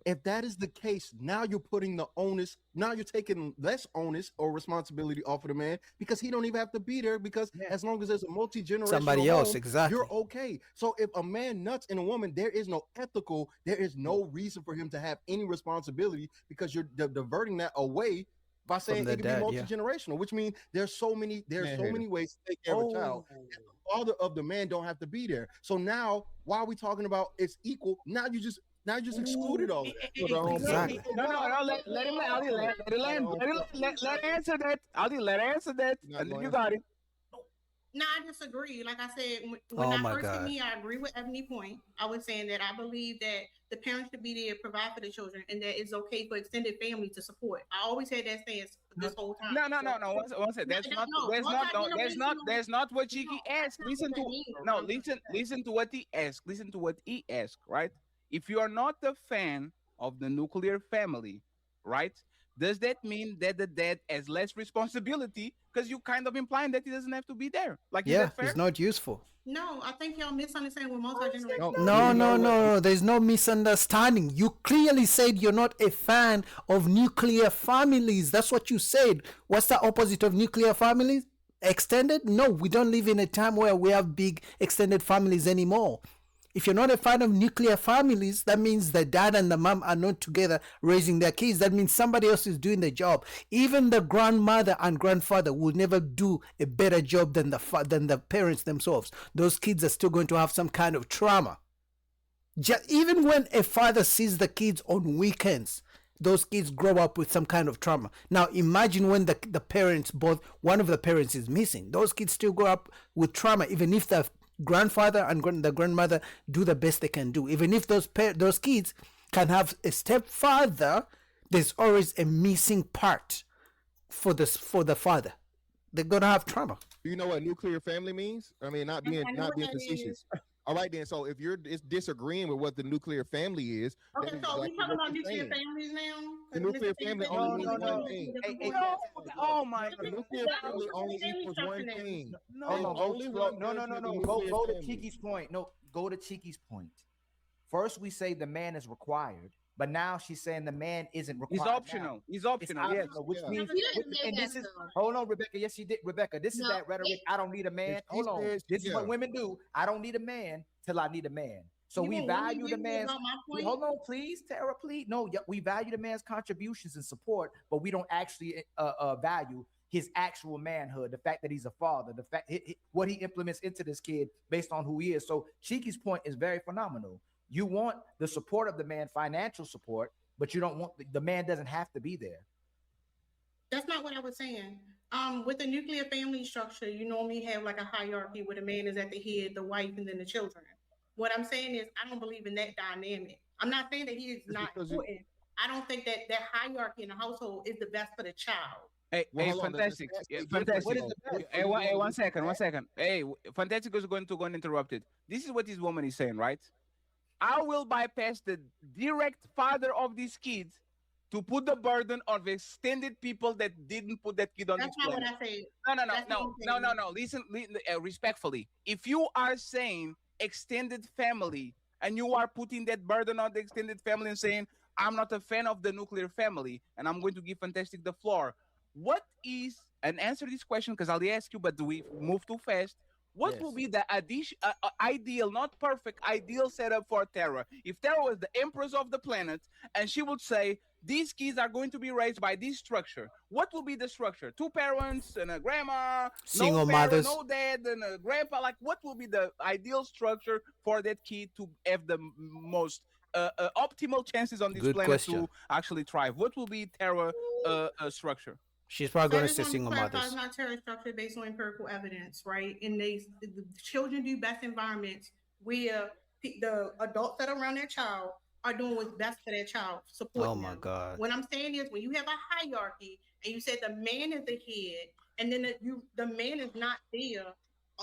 If that is the case, now you're putting the onus, now you're taking less onus or responsibility off of the man because he don't even have to be there because as long as there's a multi-generational Somebody else, home, exactly. you're okay. So if a man nuts in a woman, there is no no reason for him to have any responsibility because you're diverting that away by saying it can be multi-generational, which means there's so many ways to take care of a child. And the father of the man don't have to be there. So now, why are we talking about it's equal? Now you just excluded all of that. Exactly. No, let him Ali, let answer that. Ali, let answer that. And then you got it. No, I disagree. Like I said, when I first hit me, I agree with Ebony point. I was saying that I believe that the parents should be there to provide for the children and that it's okay for extended family to support. I always had that stance this whole time. No. One second. That's not what Cheeky asked. Listen to what he asked. Listen to what he asked, right? If you are not a fan of the nuclear family, right? Does that mean that the dad has less responsibility? Because you kind of implying that he doesn't have to be there. Like, it's not useful. No, I think y'all misunderstand what multi-generational. No. There's no misunderstanding. You clearly said you're not a fan of nuclear families. That's what you said. What's the opposite of nuclear families? Extended? No, we don't live in a time where we have big extended families anymore. If you're not a fan of nuclear families, that means the dad and the mom are not together raising their kids. That means somebody else is doing the job. Even the grandmother and grandfather will never do a better job than the parents themselves. Those kids are still going to have some kind of trauma. Even when a father sees the kids on weekends, those kids grow up with some kind of trauma. Now imagine when the parents, one of the parents is missing. Those kids still grow up with trauma, even if the grandfather and the grandmother do the best they can do. Even if those kids can have a stepfather, there's always a missing part for the father. They're gonna have trauma. Do you know what nuclear family means? I mean, not being facetious. All right, then. So if you're disagreeing with what the nuclear family is, okay. So we talking about nuclear families now. The nuclear family only means one thing. Oh my! The nuclear family only equals one thing. No. Go to Cheeky's point. No, go to Cheeky's point. First, we say the man is required, but now she's saying the man isn't required. He's optional. He's optional. Yes. Which means, and this is hold on, Rebecca. Yes, she did, Rebecca. This is that rhetoric. I don't need a man. Hold on. This is what women do. I don't need a man till I need a man. So we value the man's. Hold on, please, Tara. Please, no. We value the man's contributions and support, but we don't actually value his actual manhood, the fact that he's a father, the fact what he implements into this kid based on who he is. So Cheeky's point is very phenomenal. You want the support of the man, financial support, but you don't want the man doesn't have to be there. That's not what I was saying. With the nuclear family structure, you normally have like a hierarchy where the man is at the head, the wife, and then the children. What I'm saying is I don't believe in that dynamic. I'm not saying that he is not important. I don't think that hierarchy in the household is the best for the child. Hey, fantastic. Fantastic. Hey, one second. Hey, Fantastic is going to go uninterrupted. This is what this woman is saying, right? I will bypass the direct father of these kids to put the burden of extended people that didn't put that kid on this planet. That's not what I said. No. Listen, respectfully. If you are saying extended family and you are putting that burden on the extended family and saying, I'm not a fan of the nuclear family and I'm going to give Fantastic the floor. What is, and answer this question because I'll ask you, but do we move too fast? What will be the ideal, not perfect, ideal setup for Tara? If Tara was the empress of the planet and she would say, these kids are going to be raised by this structure, what will be the structure? 2 parents and a grandma, single mothers, no dad and a grandpa. Like, what will be the ideal structure for that kid to have the most optimal chances on this planet to actually thrive? What will be Tara's structure? She's probably going to say single mothers. It's not Tara structure based on empirical evidence, right? And the children do best environments where the adults that are around their child are doing what's best for their child, supporting them. Oh my God. What I'm saying is when you have a hierarchy and you said the man is the head and then the man is not there,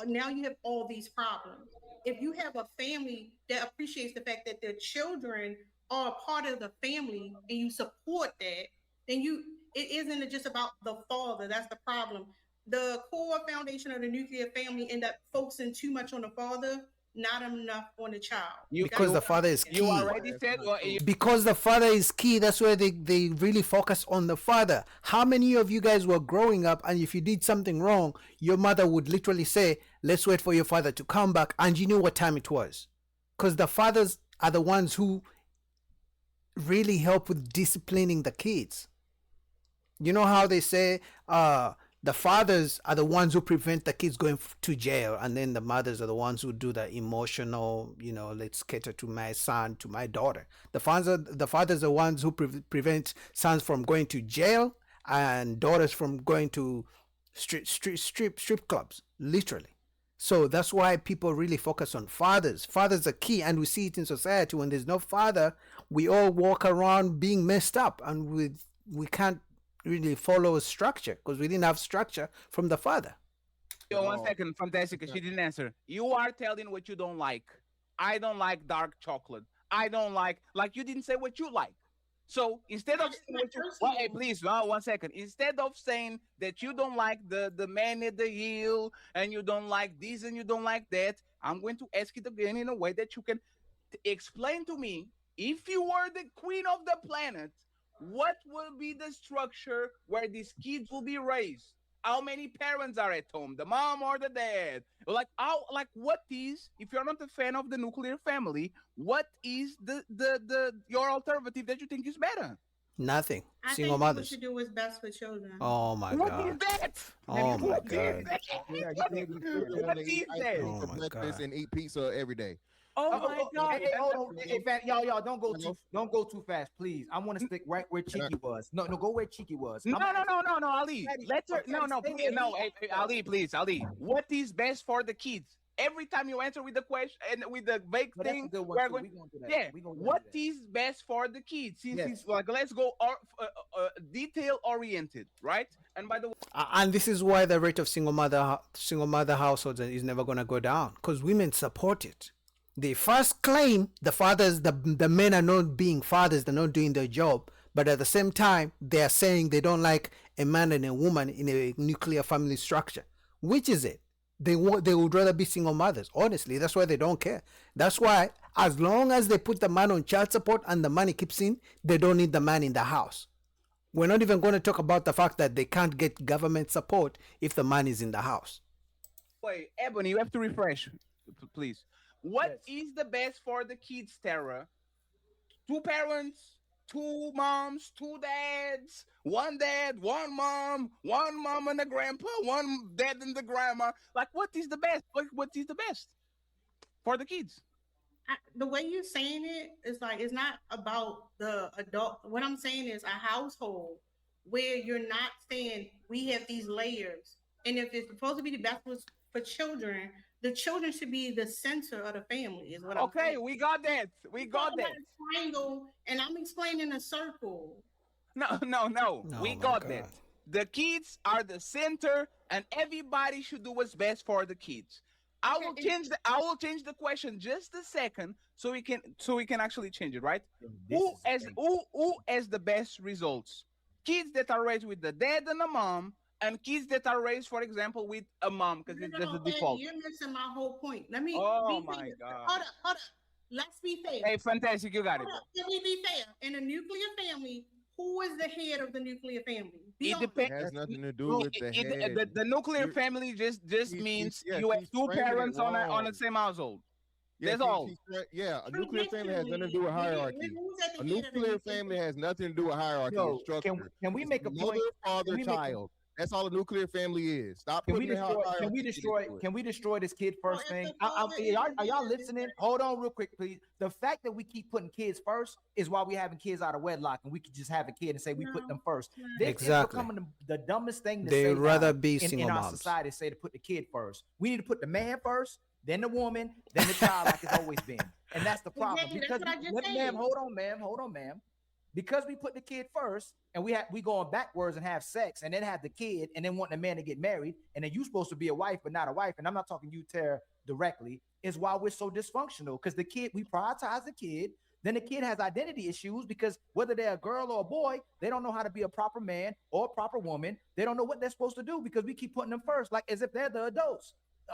now you have all these problems. If you have a family that appreciates the fact that their children are a part of the family and you support that, then it isn't just about the father. That's the problem. the core foundation of the nuclear family end up focusing too much on the father, not enough on the child. Because the father is key. You already said Because the father is key, that's where they really focus on the father. How many of you guys were growing up and if you did something wrong, your mother would literally say, let's wait for your father to come back, and you knew what time it was? Because the fathers are the ones who really help with disciplining the kids. You know how they say the fathers are the ones who prevent the kids going to jail, and then the mothers are the ones who do the emotional, let's cater to my son, to my daughter. The fathers are the ones who prevent sons from going to jail and daughters from going to strip clubs, literally. So that's why people really focus on fathers. Fathers are key, and we see it in society. When there's no father, we all walk around being messed up, and we can't really follow a structure because we didn't have structure from the father. Yo, 1 second, Fantastic. She didn't answer. You are telling what you don't like. I don't like dark chocolate. I don't like you didn't say what you like. So instead of saying what you, hey, please, 1 second. Instead of saying that you don't like the man at the hill and you don't like this and you don't like that, I'm going to ask it again in a way that you can explain to me. If you were the queen of the planet, what will be the structure where these kids will be raised? How many parents are at home, the mom or the dad? What is, if you're not a fan of the nuclear family, what is your alternative that you think is better? Nothing. I Single think mothers. what you do is best for children. Oh my What God. is that? Oh my God. What is that? Oh my God. And eat pizza every day. Oh my God! Hey, hold on. In fact, y'all don't go too fast, please. I want to stick right where Cheeky was. No, go where Cheeky was. No, Ali. Let her. Please, hey, Ali, please, Ali. What is best for the kids? Every time you answer with the question and with the vague thing, we're going. Yeah. What is best for the kids? Since it's like, let's go detail oriented, right? And by the way, And this is why the rate of single mother households is never going to go down, because women support it. They first claim the men are not being fathers, they're not doing their job, but at the same time they are saying they don't like a man and a woman in a nuclear family structure. Which is it? They would rather be single mothers. Honestly, that's why they don't care. That's why as long as they put the man on child support and the money keeps in, they don't need the man in the house. We're not even going to talk about the fact that they can't get government support if the man is in the house. Wait, Ebony, you have to refresh, please. What is the best for the kids, Tara? 2 parents, 2 moms, 2 dads, 1 dad, 1 mom, 1 mom and a grandpa, 1 dad and the grandma. Like, what is the best? What is the best for the kids? The way you're saying it is like, it's not about the adult. What I'm saying is a household where you're not saying we have these layers. And if it's supposed to be the best for children, the children should be the center of the family, is what I'm saying. Okay, we got that. We got that. Triangle, and I'm explaining a circle. No. We got that. The kids are the center, and everybody should do what's best for the kids. I will change the question just a second so we can actually change it, right? Who has the best results? Kids that are raised with the dad and the mom, and kids that are raised, for example, with a mom, because it's just the default. You're missing my whole point. Let me. Oh be my fair. God. Hold up. Let's be fair. Hey, Fantastic, you got it. Let me be fair. In a nuclear family, who is the head of the nuclear family? It depends. It has nothing to do with the head. The nuclear family just means you have 2 parents on the same household. That's all. A nuclear family has nothing to do with hierarchy. A nuclear family has nothing to do with hierarchy or structure. Can we make a mother, point? father, child? That's all a nuclear family is. Stop Can putting we destroy this kid first thing? Are y'all listening? Hold on real quick, please. The fact that we keep putting kids first is why we having kids out of wedlock, and we could just have a kid and say we put them first. This Exactly. is becoming the dumbest thing to They'd say rather now be in single our moms. society, say to put the kid first. We need to put the man first, then the woman, then the child, like it's always been. And that's the problem. Exactly, Because that's what I just said. hold on, ma'am. Because we put the kid first, and we going backwards and have sex, and then have the kid, and then want the man to get married, and then you supposed to be a wife but not a wife. And I'm not talking you, Tara, directly is why we're so dysfunctional. Because we prioritize the kid. Then the kid has identity issues because whether they're a girl or a boy, they don't know how to be a proper man or a proper woman. They don't know what they're supposed to do because we keep putting them first, like as if they're the adults.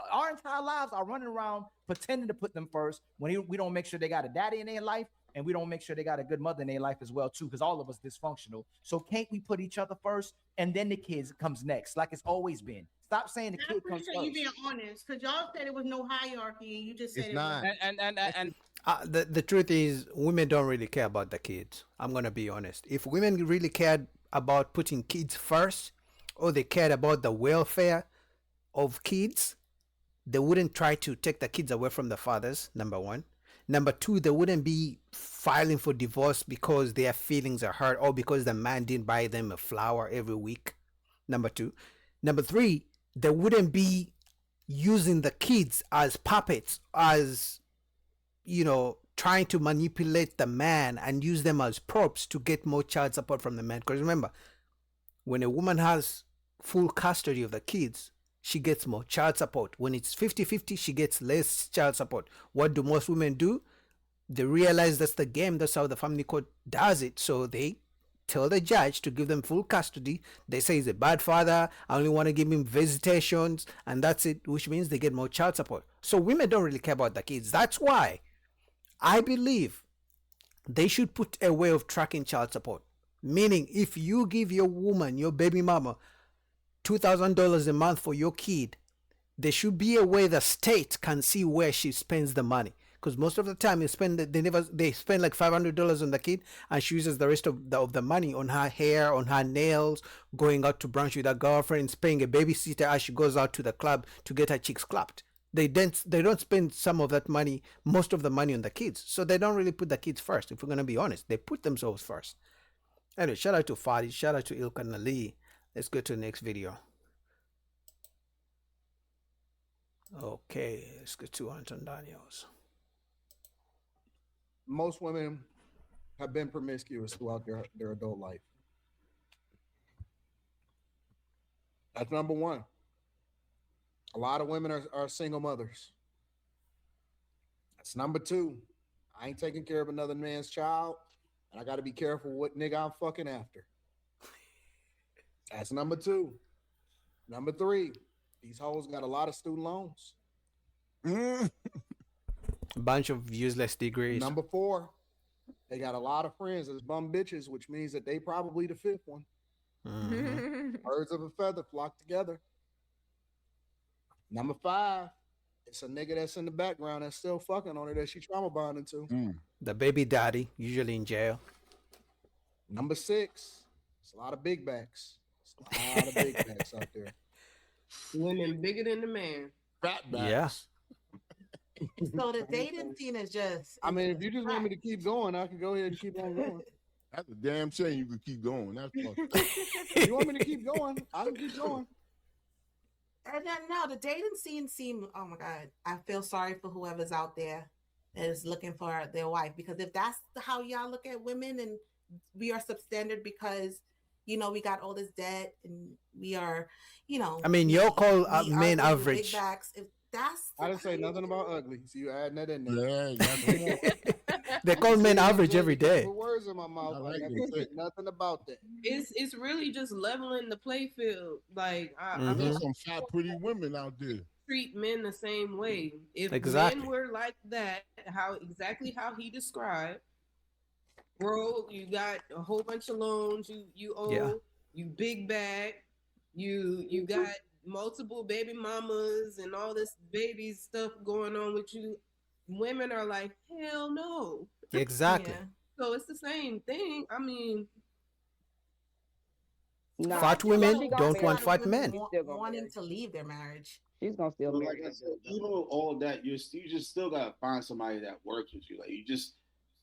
Our entire lives are running around pretending to put them first when we don't make sure they got a daddy in their life, and we don't make sure they got a good mother in their life as well too, because all of us dysfunctional. So can't we put each other first and then the kids comes next, like it's always been? Stop saying the I kid comes appreciate first. you being honest, because y'all said it was no hierarchy, and you just said It's not. And The truth is, women don't really care about the kids. I'm gonna be honest. If women really cared about putting kids first, or they cared about the welfare of kids, they wouldn't try to take the kids away from the fathers. Number one. Number two, they wouldn't be filing for divorce because their feelings are hurt or because the man didn't buy them a flower every week. Number two. Number three, they wouldn't be using the kids as puppets, as trying to manipulate the man and use them as props to get more child support from the man. Because remember, when a woman has full custody of the kids, she gets more child support. When it's 50-50, she gets less child support. What do most women do? They realize that's the game. That's how the family court does it. So they tell the judge to give them full custody. They say he's a bad father. I only want to give him visitations, and that's it, which means they get more child support. So women don't really care about the kids. That's why I believe they should put a way of tracking child support. Meaning, if you give your woman, your baby mama, $2,000 a month for your kid, there should be a way the state can see where she spends the money. Because most of the time they spend like $500 on the kid, and she uses the rest of the money on her hair, on her nails, going out to brunch with her girlfriends, paying a babysitter as she goes out to the club to get her cheeks clapped. They don't spend most of the money on the kids. So they don't really put the kids first. If we're gonna be honest, they put themselves first. Anyway, shout out to Fadi, shout out to Ilkan Ali. Let's go to the next video. Okay, let's go to Anton Daniels. Most women have been promiscuous throughout their adult life. That's number one. A lot of women are single mothers. That's number two. I ain't taking care of another man's child, and I got to be careful what nigga I'm fucking after. That's number two. Number three, these hoes got a lot of student loans. A bunch of useless degrees. Number four, they got a lot of friends as bum bitches, which means that they probably the fifth one. Mhm. Birds of a feather flock together. Number five, it's a nigga that's in the background that's still fucking on her that she trauma bonding to. The baby daddy, usually in jail. Number six, it's a lot of big backs. It's a lot of big backs out there. Women bigger than the man. Fat backs. Yeah. So the dating scene is just. I mean, if you just want me to keep going, I can go ahead and keep on going. That's a damn shame you could keep going. That's fucked. If you want me to keep going, I can keep going. And then no, the dating scene seem. Oh my god, I feel sorry for whoever's out there that is looking for their wife, because if that's how y'all look at women, and we are substandard because we got all this debt and we are, I mean, y'all call we men are with average. big backs. If that's I didn't say nothing about ugly. So you adding that in Yeah, there. They call men average every day. Put words in my mouth. I never said nothing about that. It's really just leveling the play field. Like There's some fat, pretty women out there. treat men the same way. If Exactly. men were like that, how he described, bro, you got a whole bunch of loans you owe, Yeah. you big bag, you got multiple baby mamas and all this baby stuff going on with you. Women are like, hell no. Exactly. So it's the same thing. I mean, Fat women don't want fat men. wanting to leave their marriage. She's gonna still But marry like I said, even with all that, you just still gotta find somebody that works with you. Like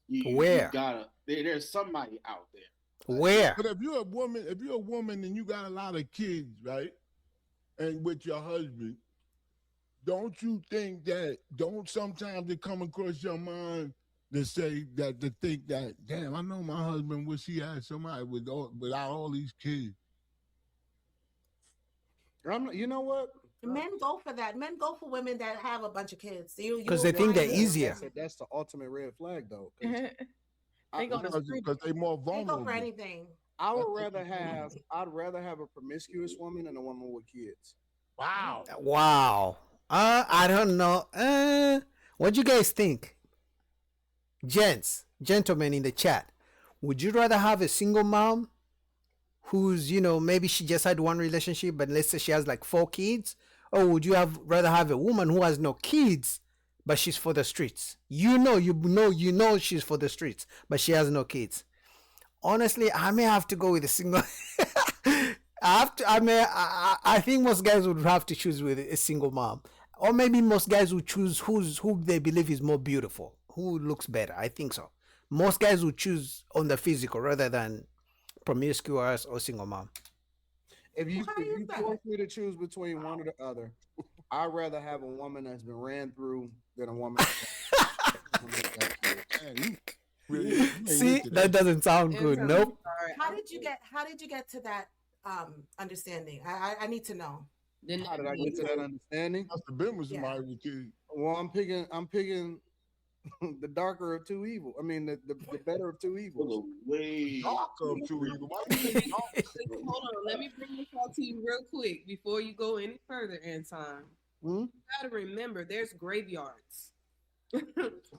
you Where? gotta there's somebody out there. Where? But if you're a woman and you got a lot of kids, right? And with your husband, don't you think don't sometimes it come across your mind to think that, damn, I know my husband wish he had somebody without all these kids. You know what? Men go for that. Men go for women that have a bunch of kids. Because they think they're easier. That's the ultimate red flag, though. They go for because they're more They go vulnerable. for anything. I'd rather have a promiscuous woman than a woman with kids. Wow. Wow. I don't know. What do you guys think? Gentlemen in the chat, would you rather have a single mom who's, maybe she just had one relationship, but let's say she has like 4 kids? Or would you rather have a woman who has no kids, but she's for the streets? You know she's for the streets, but she has no kids. Honestly, I may have to go with a single. I think most guys would have to choose with a single mom, or maybe most guys would choose who they believe is more beautiful, who looks better. I think so. Most guys would choose on the physical rather than promiscuous or single mom. If you force me to choose between one or the other, I'd rather have a woman that's been ran through than a woman. See, that doesn't sound good. Nope. How did you get to that understanding? I need to know. How did I get to that understanding? Must have been with somebody with kids. Well, I'm picking the darker of two evil. I mean, the better of two evils. Darker of two evil. Hold on, let me bring this out to you real quick before you go any further, Anton. You gotta remember, there's graveyards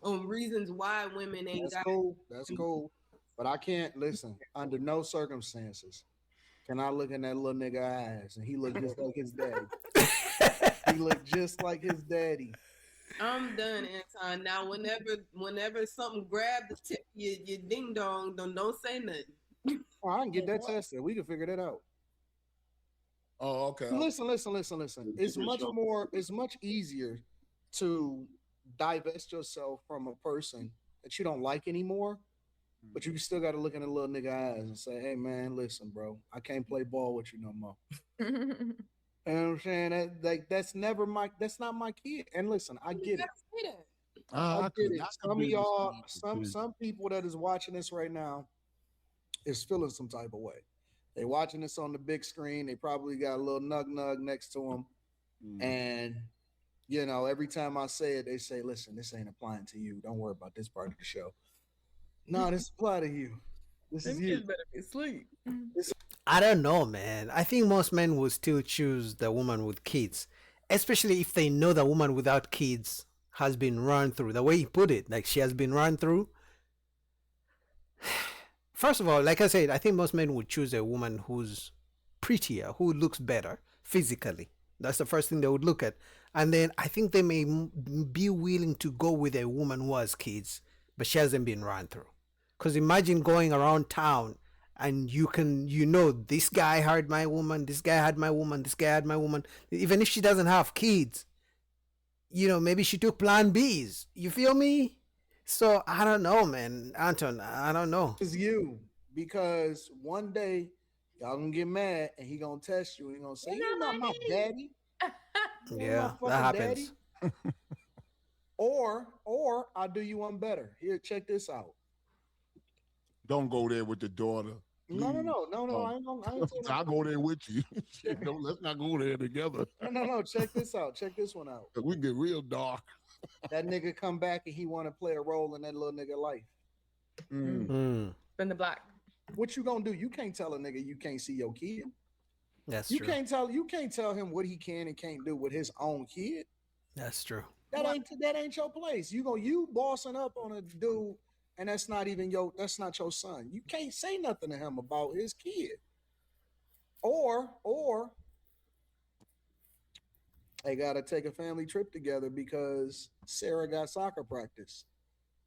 on reasons why women ain't got. That's cool. But I can't listen under no circumstances. Can I look in that little nigga eyes and he looked just like his daddy? He looked just like his daddy. I'm done, Anton. Now, whenever something grab the tip, your ding dong, don't say nothing. Oh, I can get that tested. We can figure that out. Oh, okay. Listen. It's much easier to divest yourself from a person that you don't like anymore, but you still got to look in the little nigga eyes and say, "Hey, man, listen, bro, I can't play ball with you no more." You know what I'm saying? That's not my kid. And listen, I get it. I get it. Some of y'all, some people that is watching this right now is feeling some type of way. They watching this on the big screen. They probably got a little nug next to them. And, every time I say it, they say, listen, this ain't applying to you. Don't worry about this part of the show. No, this apply to you. This is you. Better be asleep. I don't know, man. I think most men will still choose the woman with kids, especially if they know the woman without kids has been run through. The way he put it, like she has been run through. First of all, like I said, I think most men would choose a woman who's prettier, who looks better physically. That's the first thing they would look at. And then I think they may be willing to go with a woman who has kids, but she hasn't been run through. Because imagine going around town and this guy had my woman, this guy had my woman, this guy had my woman. Even if she doesn't have kids, maybe she took plan Bs. You feel me? So I don't know, man. Anton, I don't know. It's you. Because one day y'all gonna get mad and he gonna test you and he gonna say, "You're not my daddy." Yeah, that happens. Or I'll do you one better. Here, check this out. Don't go there with the daughter. No. Oh. I ain't I'll go there with you. Let's not go there together. No. Check this out. Check this one out. We get real dark. That nigga come back and he want to play a role in that little nigga life. Spin the block. What you gonna do? You can't tell a nigga you can't see your kid. That's you true. You can't tell him what he can and can't do with his own kid. That's true. That ain't your place. You bossing up on a dude, and that's not your son. You can't say nothing to him about his kid. Or they gotta take a family trip together because Sarah got soccer practice.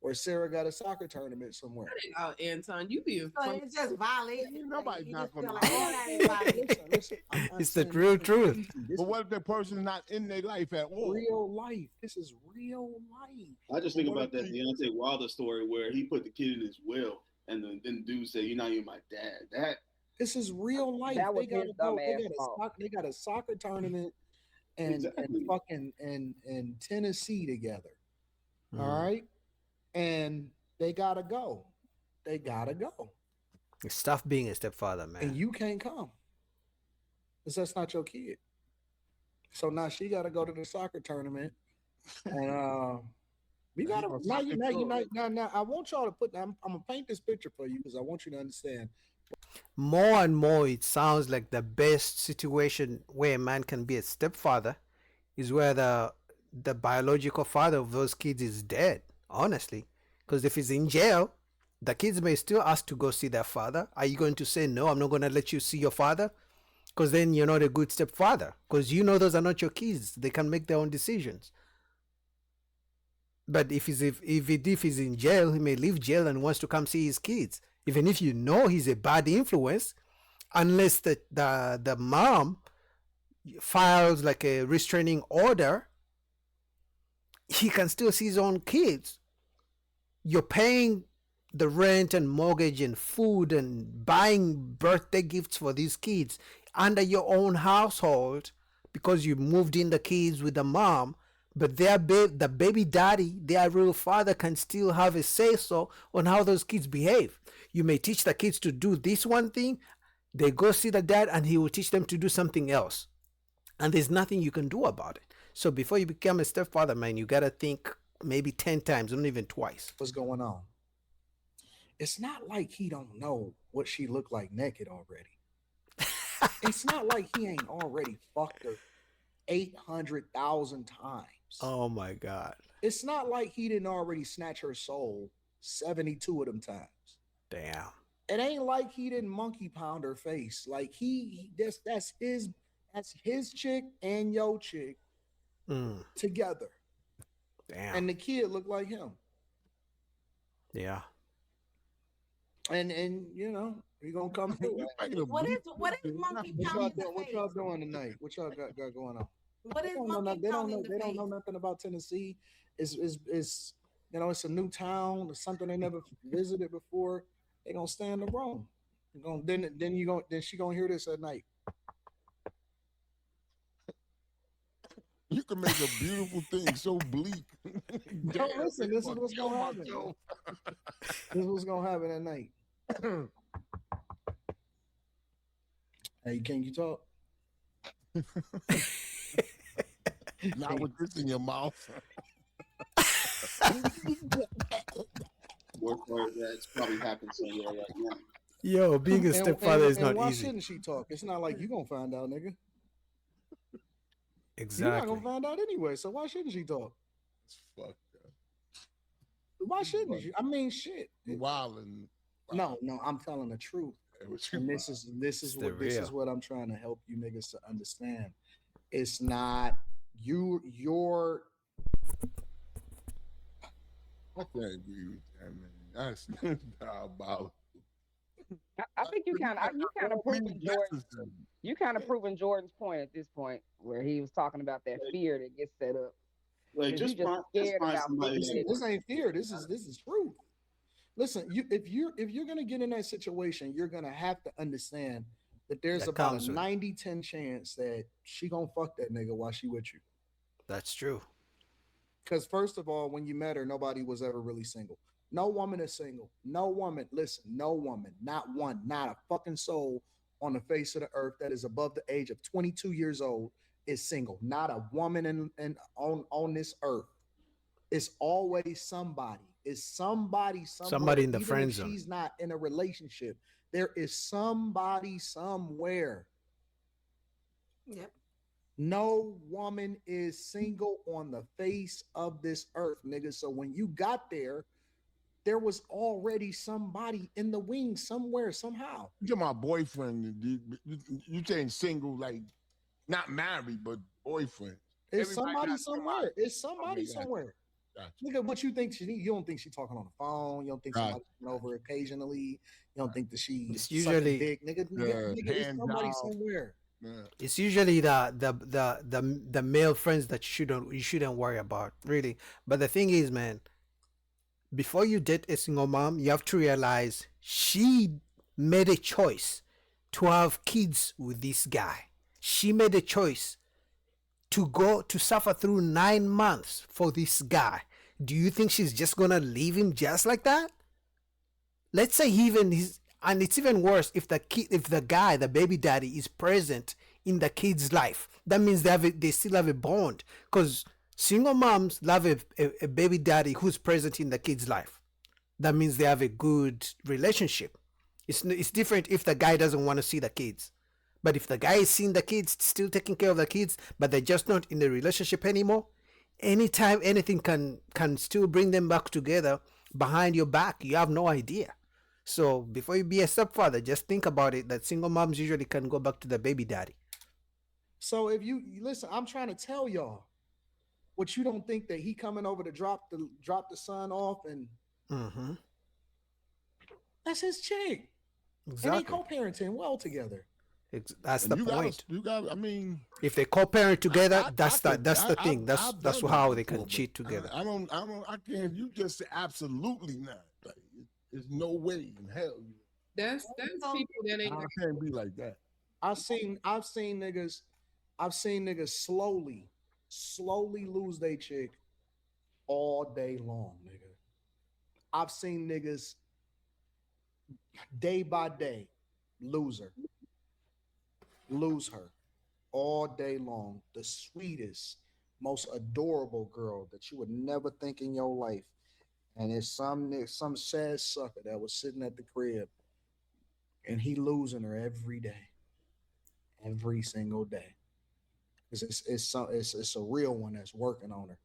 Or Sarah got a soccer tournament somewhere. Oh, Anton, you be it's just violent. Nobody's not gonna. It's the real truth. But what if the person's not in their life at all? Real life. This is real life. I just think about that Deontay Wilder story where he put the kid in his will, and then the dude said, "You're not even my dad." This is real life. They got a soccer tournament and fucking in Tennessee together. All right. And they gotta go. It's tough being a stepfather, man. And you can't come. Because that's not your kid. So now she got to go to the soccer tournament, and we got to gonna now. suck You it now, you through now, it. now. I want y'all to put. I'm gonna paint this picture for you because I want you to understand. More and more, it sounds like the best situation where a man can be a stepfather is where the biological father of those kids is dead. Honestly, because if he's in jail, the kids may still ask to go see their father. Are you going to say no? I'm not going to let you see your father, because then you're not a good stepfather. Because you know those are not your kids. They can make their own decisions. But if he's in jail, he may leave jail and wants to come see his kids. Even if you know he's a bad influence, unless the mom files like a restraining order, he can still see his own kids. You're paying the rent and mortgage and food and buying birthday gifts for these kids under your own household because you moved in the kids with the mom, but the baby daddy, their real father, can still have a say so on how those kids behave. You may teach the kids to do this one thing, they go see the dad and he will teach them to do something else, and there's nothing you can do about it. So before you become a stepfather, man, you gotta think maybe 10 times, not even twice. What's going on? It's not like he don't know what she looked like naked already. It's not like he ain't already fucked her 800,000 times. Oh my God. It's not like he didn't already snatch her soul 72 of them times. Damn. It ain't like he didn't monkey pound her face. Like that's his chick and your chick together. Damn. And the kid looked like him. Yeah. And you know, he gonna come through. What is monkey pounding the What y'all doing tonight? What y'all got going on? What is They don't know monkey nothing- pounding they don't know nothing about Tennessee. It's you know, it's a new town. It's something they never visited before. They gonna stand the wrong. Then she gonna hear this at night. You can make a beautiful thing so bleak. No, listen, this is what's gonna happen. This is what's gonna happen at night. Hey, can you talk? Not with this in your mouth. That's probably happened somewhere right now. Yo, being a stepfather is not why easy. shouldn't she talk? It's not like you gonna find out, nigga. Exactly. You're not gonna find out anyway, so why shouldn't she talk? It's fucked up. Why shouldn't you? I mean, shit. Wilding. No, I'm telling the truth. And this is real. what I'm trying to help you niggas to understand. It's not your. I can't agree with that, man. That's diabolical. I think you kind of proving Jordan. You kind of proving Jordan's point at this point, where he was talking about that fear that gets set up. Like, 'Cause just you find scared about somebody fixing it. This ain't fear. This is truth. Listen, if you're gonna get in that situation, you're gonna have to understand that there's That about comes a with- 90-10 chance that she gonna fuck that nigga while she with you. That's true. Because first of all, when you met her, nobody was ever really single. No woman is single. No woman, listen, no woman, not one, not a fucking soul on the face of the earth that is above the age of 22 years old is single. Not a woman on this earth. It's always somebody. It's somebody somewhere. Somebody in the Even friend if zone. she's not in a relationship. There is somebody somewhere. Yep. No woman is single on the face of this earth, nigga. So when you got there was already somebody in the wings somewhere, somehow. You're my boyfriend. You saying single, like not married, but boyfriend. It's Everybody somebody got somewhere. It's somebody Okay, gotcha. somewhere. Gotcha. Nigga, what you think you don't think she talking on the phone. You don't think somebody coming over occasionally. You don't think that she It's sucking usually- dick. Nigga, it's hands somebody out. somewhere. It's usually the male friends that you shouldn't worry about, really. But the thing is, man, before you date a single mom, you have to realize she made a choice to have kids with this guy. She made a choice to go to suffer through 9 months for this guy. Do you think she's just gonna leave him just like that? Let's say and it's even worse if the guy, the baby daddy, is present in the kid's life. That means they still have a bond. Because single moms love a baby daddy who's present in the kid's life. That means they have a good relationship. It's different if the guy doesn't want to see the kids. But if the guy is seeing the kids, still taking care of the kids, but they're just not in the relationship anymore, anytime anything can still bring them back together behind your back, you have no idea. So before you be a stepfather, just think about it, that single moms usually can go back to the baby daddy. So if you listen, I'm trying to tell y'all, what you don't think that he coming over to drop the son off and that's his chick. Exactly. And they co-parenting well together. That's And the you gotta- point. You got. I mean, If they co-parent together, that's the I- thing. I've That's done how that they can before, cheat but together. I can't. You just say absolutely not. Like, there's no way in hell. That's people that ain't. I can't be like that. I've seen niggas slowly lose their chick all day long, nigga. I've seen niggas day by day lose her all day long. The sweetest, most adorable girl that you would never think in your life. And it's some sad sucker that was sitting at the crib and he losing her every day. Every single day. Because it's a real one that's working on her.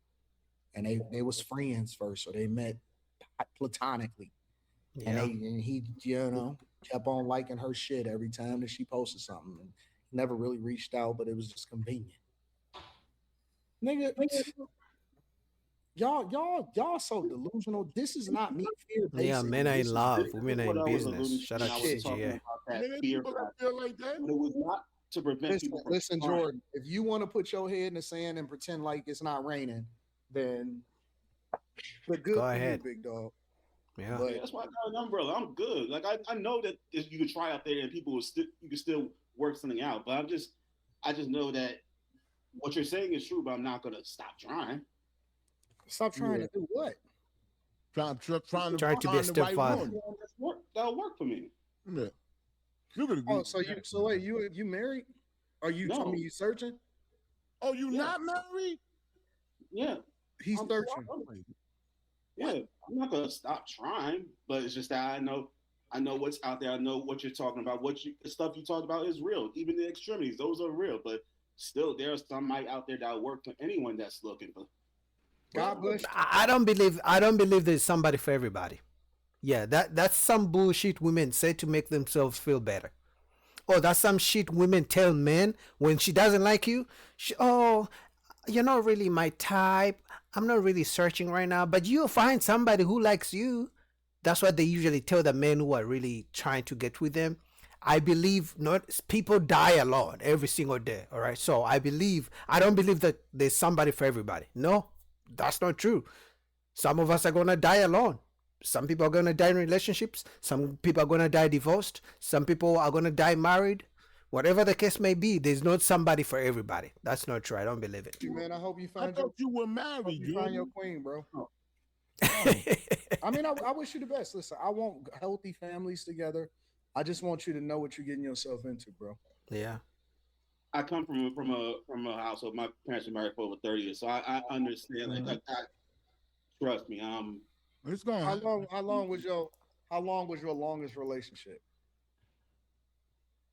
And they was friends first, so they met platonically. Yeah. And he, kept on liking her shit every time that she posted something. And never really reached out, but it was just convenient. Nigga, y'all so delusional. This is not me fear based. Yeah, men are in love, women are in business. Shout out to I was talking CGA. about that fear factor. But it was not to prevent people from Listen, trying. Jordan, if you want to put your head in the sand and pretend like it's not raining, then the good Go for ahead. you, big dog. Yeah. But That's why I got an umbrella. I'm good. Like I know that if you could try out there and people will you can still work something out. But I just know that what you're saying is true, but I'm not gonna stop trying. Stop trying to do what? Trying to Trying to be a find the right stepfather. one. That'll work for me. Yeah. You could Oh, so wait, you married? Are you? I No. mean, you searching? Oh, you not married? Yeah. He's I'm searching. Yeah, I'm not gonna stop trying, but it's just that I know what's out there. I know what you're talking about. The stuff you talked about is real. Even the extremities, those are real. But still, there's somebody out there that will work for anyone that's looking for. God bless. I don't believe there's somebody for everybody. Yeah, that's some bullshit women say to make themselves feel better. Oh, that's some shit women tell men when she doesn't like you. You're not really my type. I'm not really searching right now, but you'll find somebody who likes you. That's what they usually tell the men who are really trying to get with them. I believe not. People die alone every single day. All right. So I don't believe that there's somebody for everybody. No, that's not true. Some of us are going to die alone. Some people are going to die in relationships. Some people are going to die divorced. Some people are going to die married. Whatever the case may be, there's not somebody for everybody. That's not true. I don't believe it. Man, I hope you I find thought you were married. you find your Jordan. queen, bro. I mean, I wish you the best. Listen, I want healthy families together. I just want you to know what you're getting yourself into, bro. Yeah. I come from a household. My parents were married for over 30 years, so I understand. Like, I trust me. It's gone. How long was your longest relationship?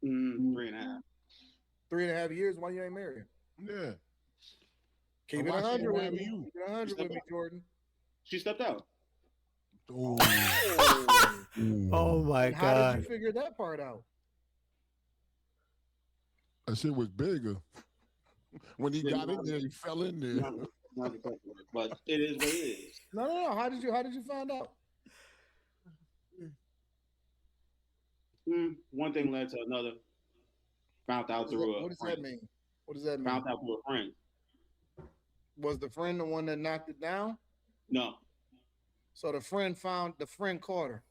3.5. 3.5 years. Why you ain't married? Yeah. Keep it Why she 100 ain't with marry me. you? Keep it 100 with me, Jordan. She stepped out. Oh, Oh my And how God. did you figure that part out? that shit was bigger. When he got in there, he fell in there. But it is what it is. No. How did you find out? One thing led to another. Found out through What a does friend. that mean? What does that mean? Found out through a friend. Was the friend the one that knocked it down? No. So the friend caught her.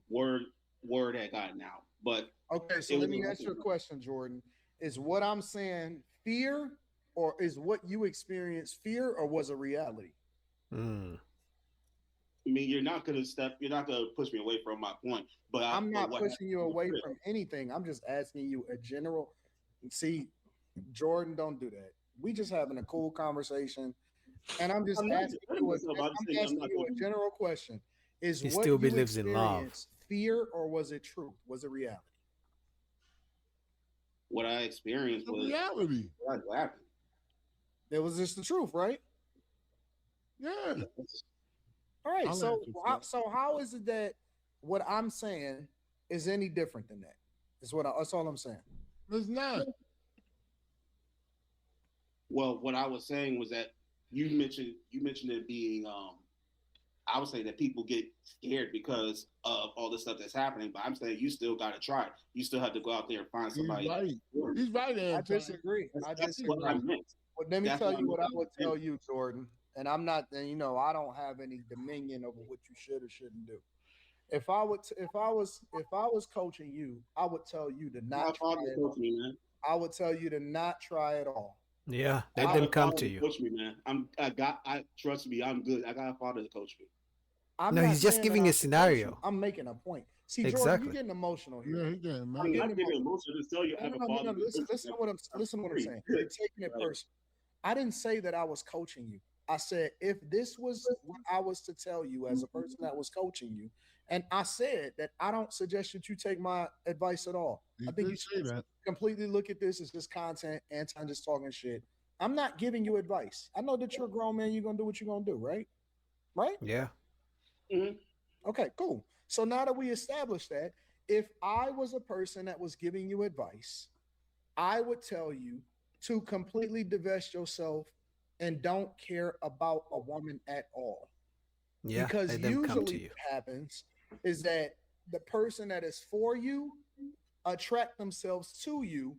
Word had gotten out. But Okay, so it let was me a- ask you a question, Jordan. Is what I'm saying fear, or is what you experienced fear, or was it reality? I mean, you're not gonna push me away from my point. But I'm not what pushing you happened away was- from anything. I'm just asking you a general. See, Jordan, don't do that. We just having a cool conversation, and I'm just I'm not asking defending you. myself. I'm saying I'm asking not you a gonna- general question: Is He what still you believes in love. experienced fear or was it truth? Was it reality? What I experienced The was reality. what happened. It was just the truth, right? Yeah. All right. I'll So, answer for so how is it that what I'm saying is any different than that? That's all I'm saying. It's not. Well, what I was saying was that you mentioned it being I was saying that people get scared because of all the stuff that's happening, but I'm saying you still got to try it. You still have to go out there and find somebody. He's right. He's right, I Anton. disagree. That's what I meant. But let me That's tell what you I what I meant. would tell you, Jordan. And I'm not, and I don't have any dominion over what you should or shouldn't do. If I was coaching you, I would tell you to not try it all. I would tell you to not try it all. Yeah, let them come to you. Coach me, man. Trust me, I'm good. I got a father to coach me. I'm No, not he's just saying that giving I a should coach scenario. you. I'm making a point. See, Jordan, Exactly. you're getting emotional here. Yeah, he getting I'm mad. not getting emotional. Just tell you I have a father. Listen to what I'm saying. You're taking it personal. I didn't say that I was coaching you. I said if this was what I was to tell you as a person that was coaching you, and I said that I don't suggest that you take my advice at all. I think you should completely look at this as just content. Anton just talking shit. I'm not giving you advice. I know that you're a grown man. You're gonna do what you're gonna do, right? Right? Yeah. Okay, cool. So now that we established that, if I was a person that was giving you advice, I would tell you to completely divest yourself and don't care about a woman at all. Yeah. Because Let them come to usually you. what happens is that the person that is for you attract themselves to you.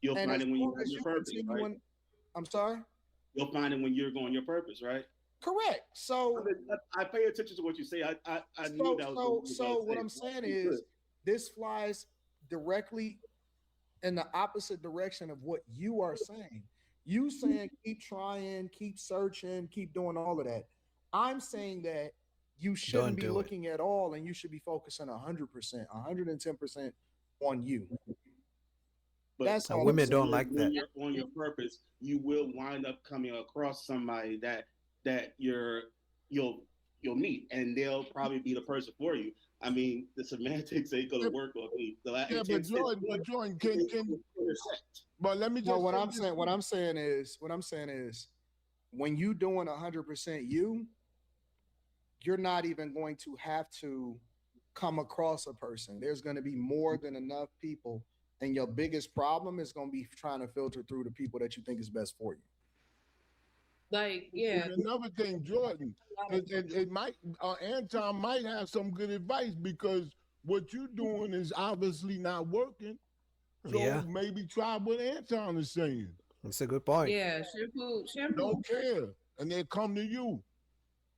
You'll and find as it when you long have as your purpose, continue right? in- I'm sorry? You'll find it when you're going your purpose, right? Correct. So I pay attention to what you say. I knew that was so what I'm saying is this flies directly in the opposite direction of what you are saying. You saying keep trying, keep searching, keep doing all of that. I'm saying that you shouldn't Don't be do it. looking at all, and you should be focusing 100%, 110% on you. But That's all I'm women saying. don't like when that. you're on your purpose, you will wind up coming across somebody that you'll meet, and they'll probably be the person for you. I mean, the semantics ain't gonna work on me. Yeah, but Jordan, can but let me just Well, what say I'm this saying, what too. I'm saying is, when you doing 100% you, you're not even going to have to come across a person. There's going to be more than enough people, and your biggest problem is going to be trying to filter through the people that you think is best for you. Like, yeah. And another thing, Jordan, it might Anton might have some good advice because what you're doing is obviously not working. So Yeah. maybe try what Anton is saying. That's a good point. Yeah, shampoo. Don't care, and they come to you.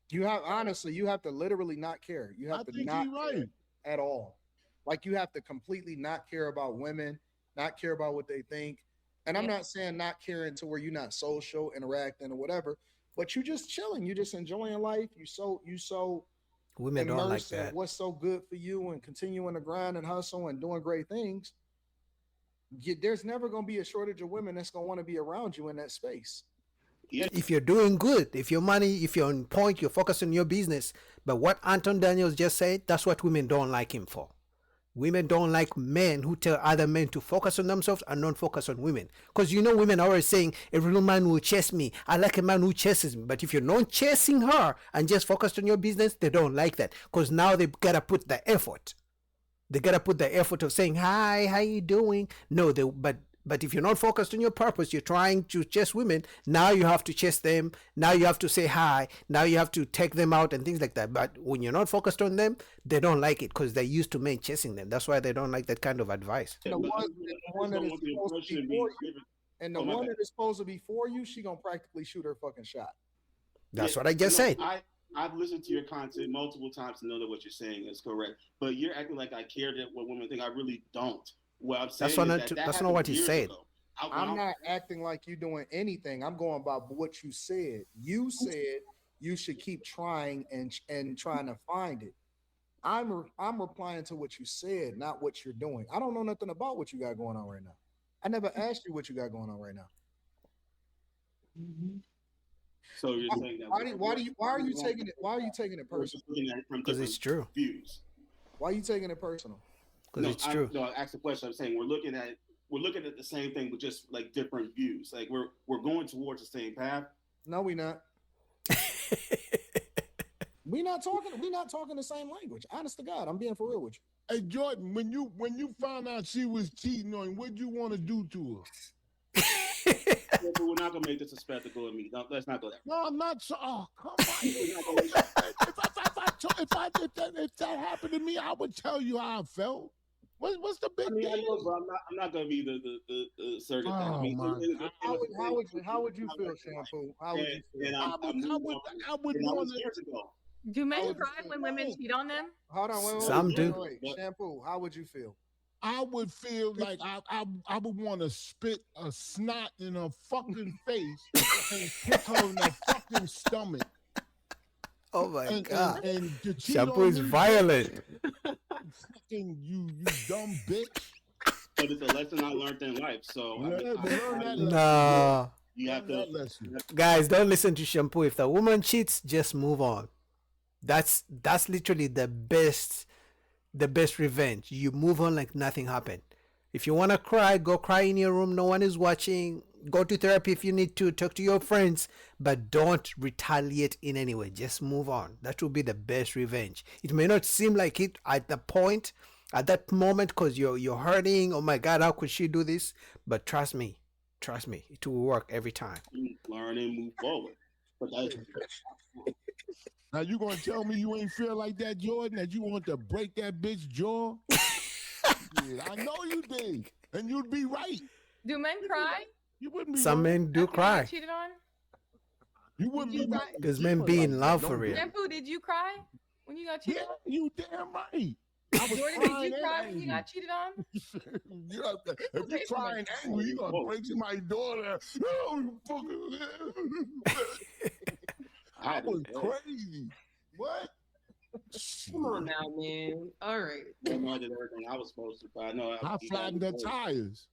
You have to literally not care. You have I to think not he's right. care at all. Like you have to completely not care about women, not care about what they think. And I'm not saying not caring to where you're not social, interacting, or whatever, but you just chilling, you just enjoying life. You so Women don't like immersed in that. what's so good for you and continuing to grind and hustle and doing great things. There's never going to be a shortage of women that's going to want to be around you in that space. If you're doing good, if you're on point, you're focused on your business. But what Anton Daniels just said, that's what women don't like him for. Women don't like men who tell other men to focus on themselves and not focus on women. Because women are always saying, a real man will chase me. I like a man who chases me. But if you're not chasing her and just focused on your business, they don't like that. Because now they've got to put the effort. They got to put the effort of saying, hi, how you doing? No, but if you're not focused on your purpose, you're trying to chase women, now you have to chase them. Now you have to say hi. Now you have to take them out and things like that. But when you're not focused on them, they don't like it because they're used to men chasing them. That's why they don't like that kind of advice. And the one that is supposed to be for you, and the one that is supposed to be for you, she gonna practically shoot her fucking shot. That's what I just said. I've listened to your content multiple times to know that what you're saying is correct. But you're acting like I care that what women think. I really don't. What I'm saying That's not what he said. I'm not acting like you're doing anything. I'm going by what you said. You said you should keep trying and trying to find it. I'm replying to what you said, not what you're doing. I don't know nothing about what you got going on right now. I never asked you what you got going on right now. So you're saying that why are you taking it personal? Because it's true. Views. Why are you taking it personal? Because it's true. No, I asked the question. I'm saying we're looking at the same thing with just like different views. Like we're going towards the same path. No, we not. We're not talking the same language. Honest to God, I'm being for real with you. Hey Jordan, when you found out she was cheating on you, what'd you want to do to her? We're not gonna make this a spectacle of me. No, let's not go there. No, I'm not. Oh, come on. If that happened to me, I would tell you how I felt. What's the big deal? I know, but I'm not gonna be the surrogate. How would you feel, Shampoo? How would you feel? I would want to. Do men cry when women cheat on them? Hold on, wait. Some do. Shampoo, how would you feel? I would feel like I would want to spit a snot in her fucking face and kick her in the fucking stomach. Oh my God. And Shampoo is violent. Fucking you dumb bitch. But it's a lesson I learned in life. So Nah. You have to. Guys, don't listen to Shampoo. If the woman cheats, just move on. That's literally the best revenge. You move on like nothing happened. If you want to cry, go cry in your room. No one is watching. Go to therapy if you need to. Talk to your friends, but don't retaliate in any way. Just move on. That will be the best revenge. It may not seem like it at that moment, because you're hurting. Oh my God, how could she do this? But trust me, it will work every time. Learn and move forward. Now you gonna tell me you ain't feel like that, Jordan? That you want to break that bitch jaw? Yeah, I know you did, and you'd be right. Do men cry? You wouldn't be. Some men do cry. Cheated on? You wouldn't be right. Because men be in love for real. Shampoo, did you cry when you got cheated on? You damn right. Jordan, did you cry when you got cheated on? If you're crying angry, you're gonna break my daughter. No, I was crazy. What? Come on now, man. All right. I know I did everything I was supposed to, but I know I flattened the tires.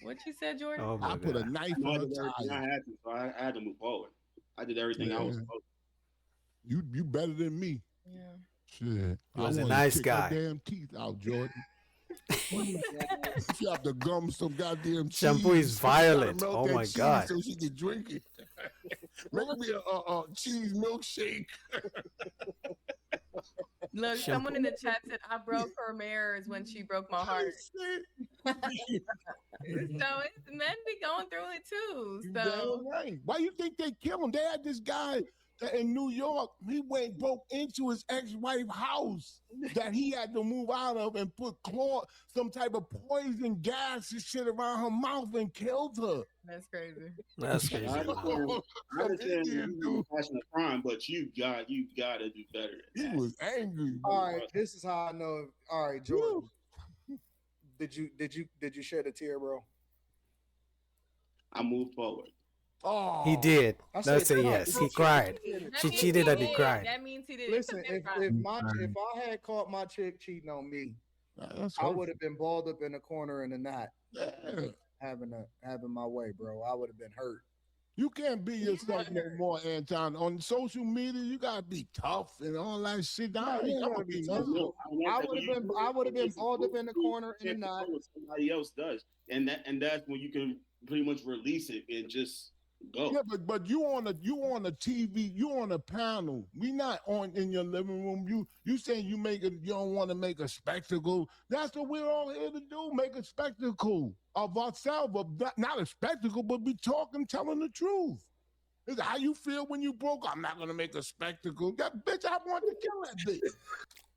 What you said, Jordan? Oh I put a knife on the tires. I had to, so I had to move forward. I did everything I was supposed to. You better than me. Yeah. Shit. He was I a wanna nice kick guy. her damn teeth out, Jordan. She have to gum some goddamn cheese. Shampoo is violent. Melt Oh that my cheese God. So she can drink it. Make me a cheese milkshake. Look, someone in the chat said I broke her mirrors when she broke my heart. So men be going through it too. So Right. Why you think they killed him? They had this guy in New York. He broke into his ex-wife's house that he had to move out of and put some type of poison gas and shit around her mouth and killed her. that's crazy. That's crazy. I understand you passion of crime, but you gotta do better. He was angry. All right, this is how I know. All right, Jordan. Did you shed a tear, bro? I moved forward. Oh, He did. I That's said a no. yes. He cried. That She means cheated he and he did. cried. That means he did. Listen, It's a big if crime. I had caught my chick cheating on me, that's I would have been balled up in the corner in the knot, Yeah. having my way, bro. I would have been hurt. You can't be yourself no more, Anton. On social media, you gotta be tough and all that shit. I ain't gotta be nothing. I would have been balled up in the corner in the knot. What somebody else does, and that's when you can pretty much release it and just go. Yeah, but you on a TV, you on a panel. We not on in your living room. You saying you don't want to make a spectacle. That's what we're all here to do. Make a spectacle of ourselves, not a spectacle, but be talking, telling the truth. Is how you feel when you broke? I'm not gonna make a spectacle. That bitch, I want to kill that bitch.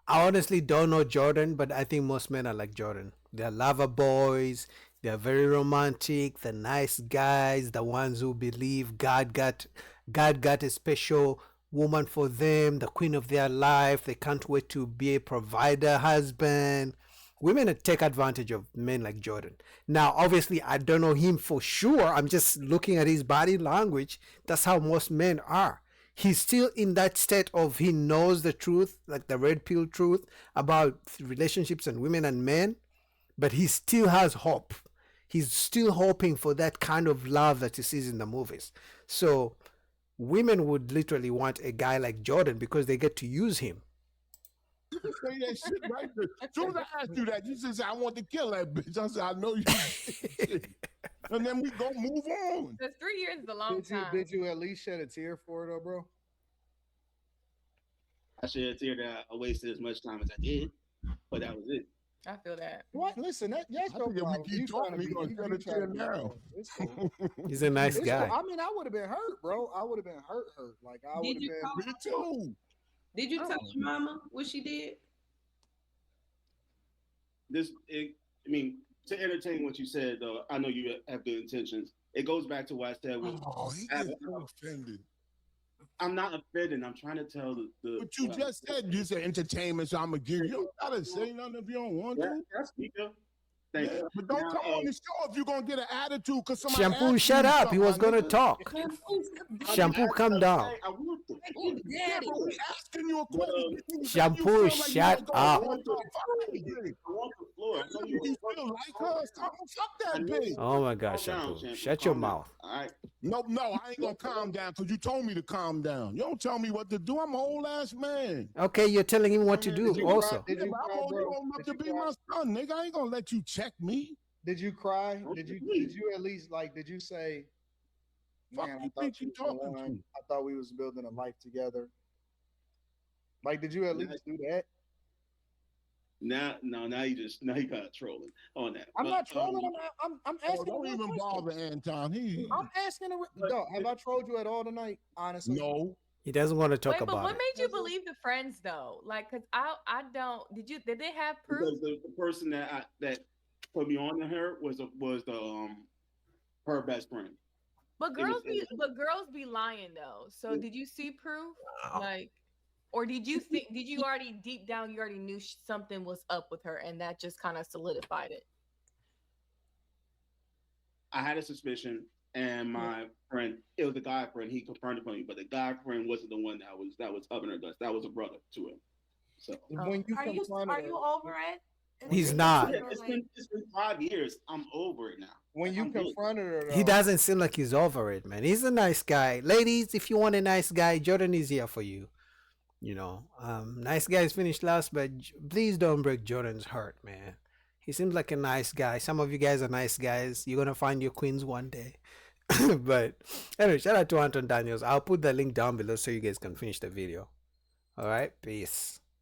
I honestly don't know Jordan, but I think most men are like Jordan. They're lover boys. They're very romantic. The nice guys, the ones who believe God got a special woman for them, the queen of their life. They can't wait to be a provider husband. Women take advantage of men like Jordan. Now, obviously, I don't know him for sure. I'm just looking at his body language. That's how most men are. he's still in that state of he knows the truth, like the red pill truth about relationships and women and men, but he still has hope. He's still hoping for that kind of love that he sees in the movies. So women would literally want a guy like Jordan because they get to use him. You can say that shit right there. As soon as I asked you that, you just said, I want to kill that bitch. I said, I know you. And then we go move on. Because 3 years is a long time. Did you at least shed a tear for it, though, bro? I shed a tear that I wasted as much time as I did, but that was it. I feel that. What? Listen, that's your think if we problem. keep You talking, trying to we gonna be- shut you it trying to down. be- It's cool. He's a nice It's guy. cool. I mean, I would have been hurt, bro. I would have been hurt. Like I would Did have you been. call Me too. Did you tell your mama what she did? I mean, to entertain what you said, though, I know you have good intentions. It goes back to what I said. Oh, he gets so offended. I'm not offended. I'm trying to tell the But you just said you said entertainment, so I'm gonna give you. You don't gotta say nothing if you don't want to. That's speaker. Thank you. But don't come on the show if you're gonna get an attitude because somebody. Shampoo, asked shut you up. He was something, going to nigga. talk. Shampoo, calm down. I want to. Yeah, but we asking you a question. Shampoo, shut up. I want the floor. You still like her? Fuck that bitch. Oh my gosh, Shampoo. Shut your mouth. All right. No, I ain't gonna calm down because you told me to calm down. You don't tell me what to do. I'm an old ass man. Okay, you're telling him what to do also. Yeah, but I'm old enough to be my son, nigga. I ain't gonna let you check me. Did you cry? Did you at least like? Did you say, "Man, I thought you was the one. I thought we was building a life together." Like, did you at least do that? Now you kind of trolling on that. I'm But, not trolling. I'm asking. Don't a real even question. bother Anton. I'm asking. Dog, have I trolled you at all tonight? Honestly, No. He doesn't want to talk Wait, but about what it. made you believe the friends though? Like, cause I don't. Did they have proof? Because the person that put me on to her was her best friend. But It was- girls be lying though. So did you see proof? Like, or did you already deep down you already knew something was up with her and that just kind of solidified it? I had a suspicion, and my friend, it was the guy friend, he confirmed it for me, but the guy friend wasn't the one that was up in her guts. That was a brother to him. So when you Are you over it? He's not. Yeah, it's been 5 years. I'm over it now. When you I'm good. confronted her, He doesn't seem like he's over it, man. He's a nice guy. Ladies, if you want a nice guy, Jordan is here for you. You know, nice guys finished last, but please don't break Jordan's heart, man. He seems like a nice guy. Some of you guys are nice guys. You're gonna find your queens one day. But anyway, shout out to Anton Daniels. I'll put the link down below so you guys can finish the video. All right, peace.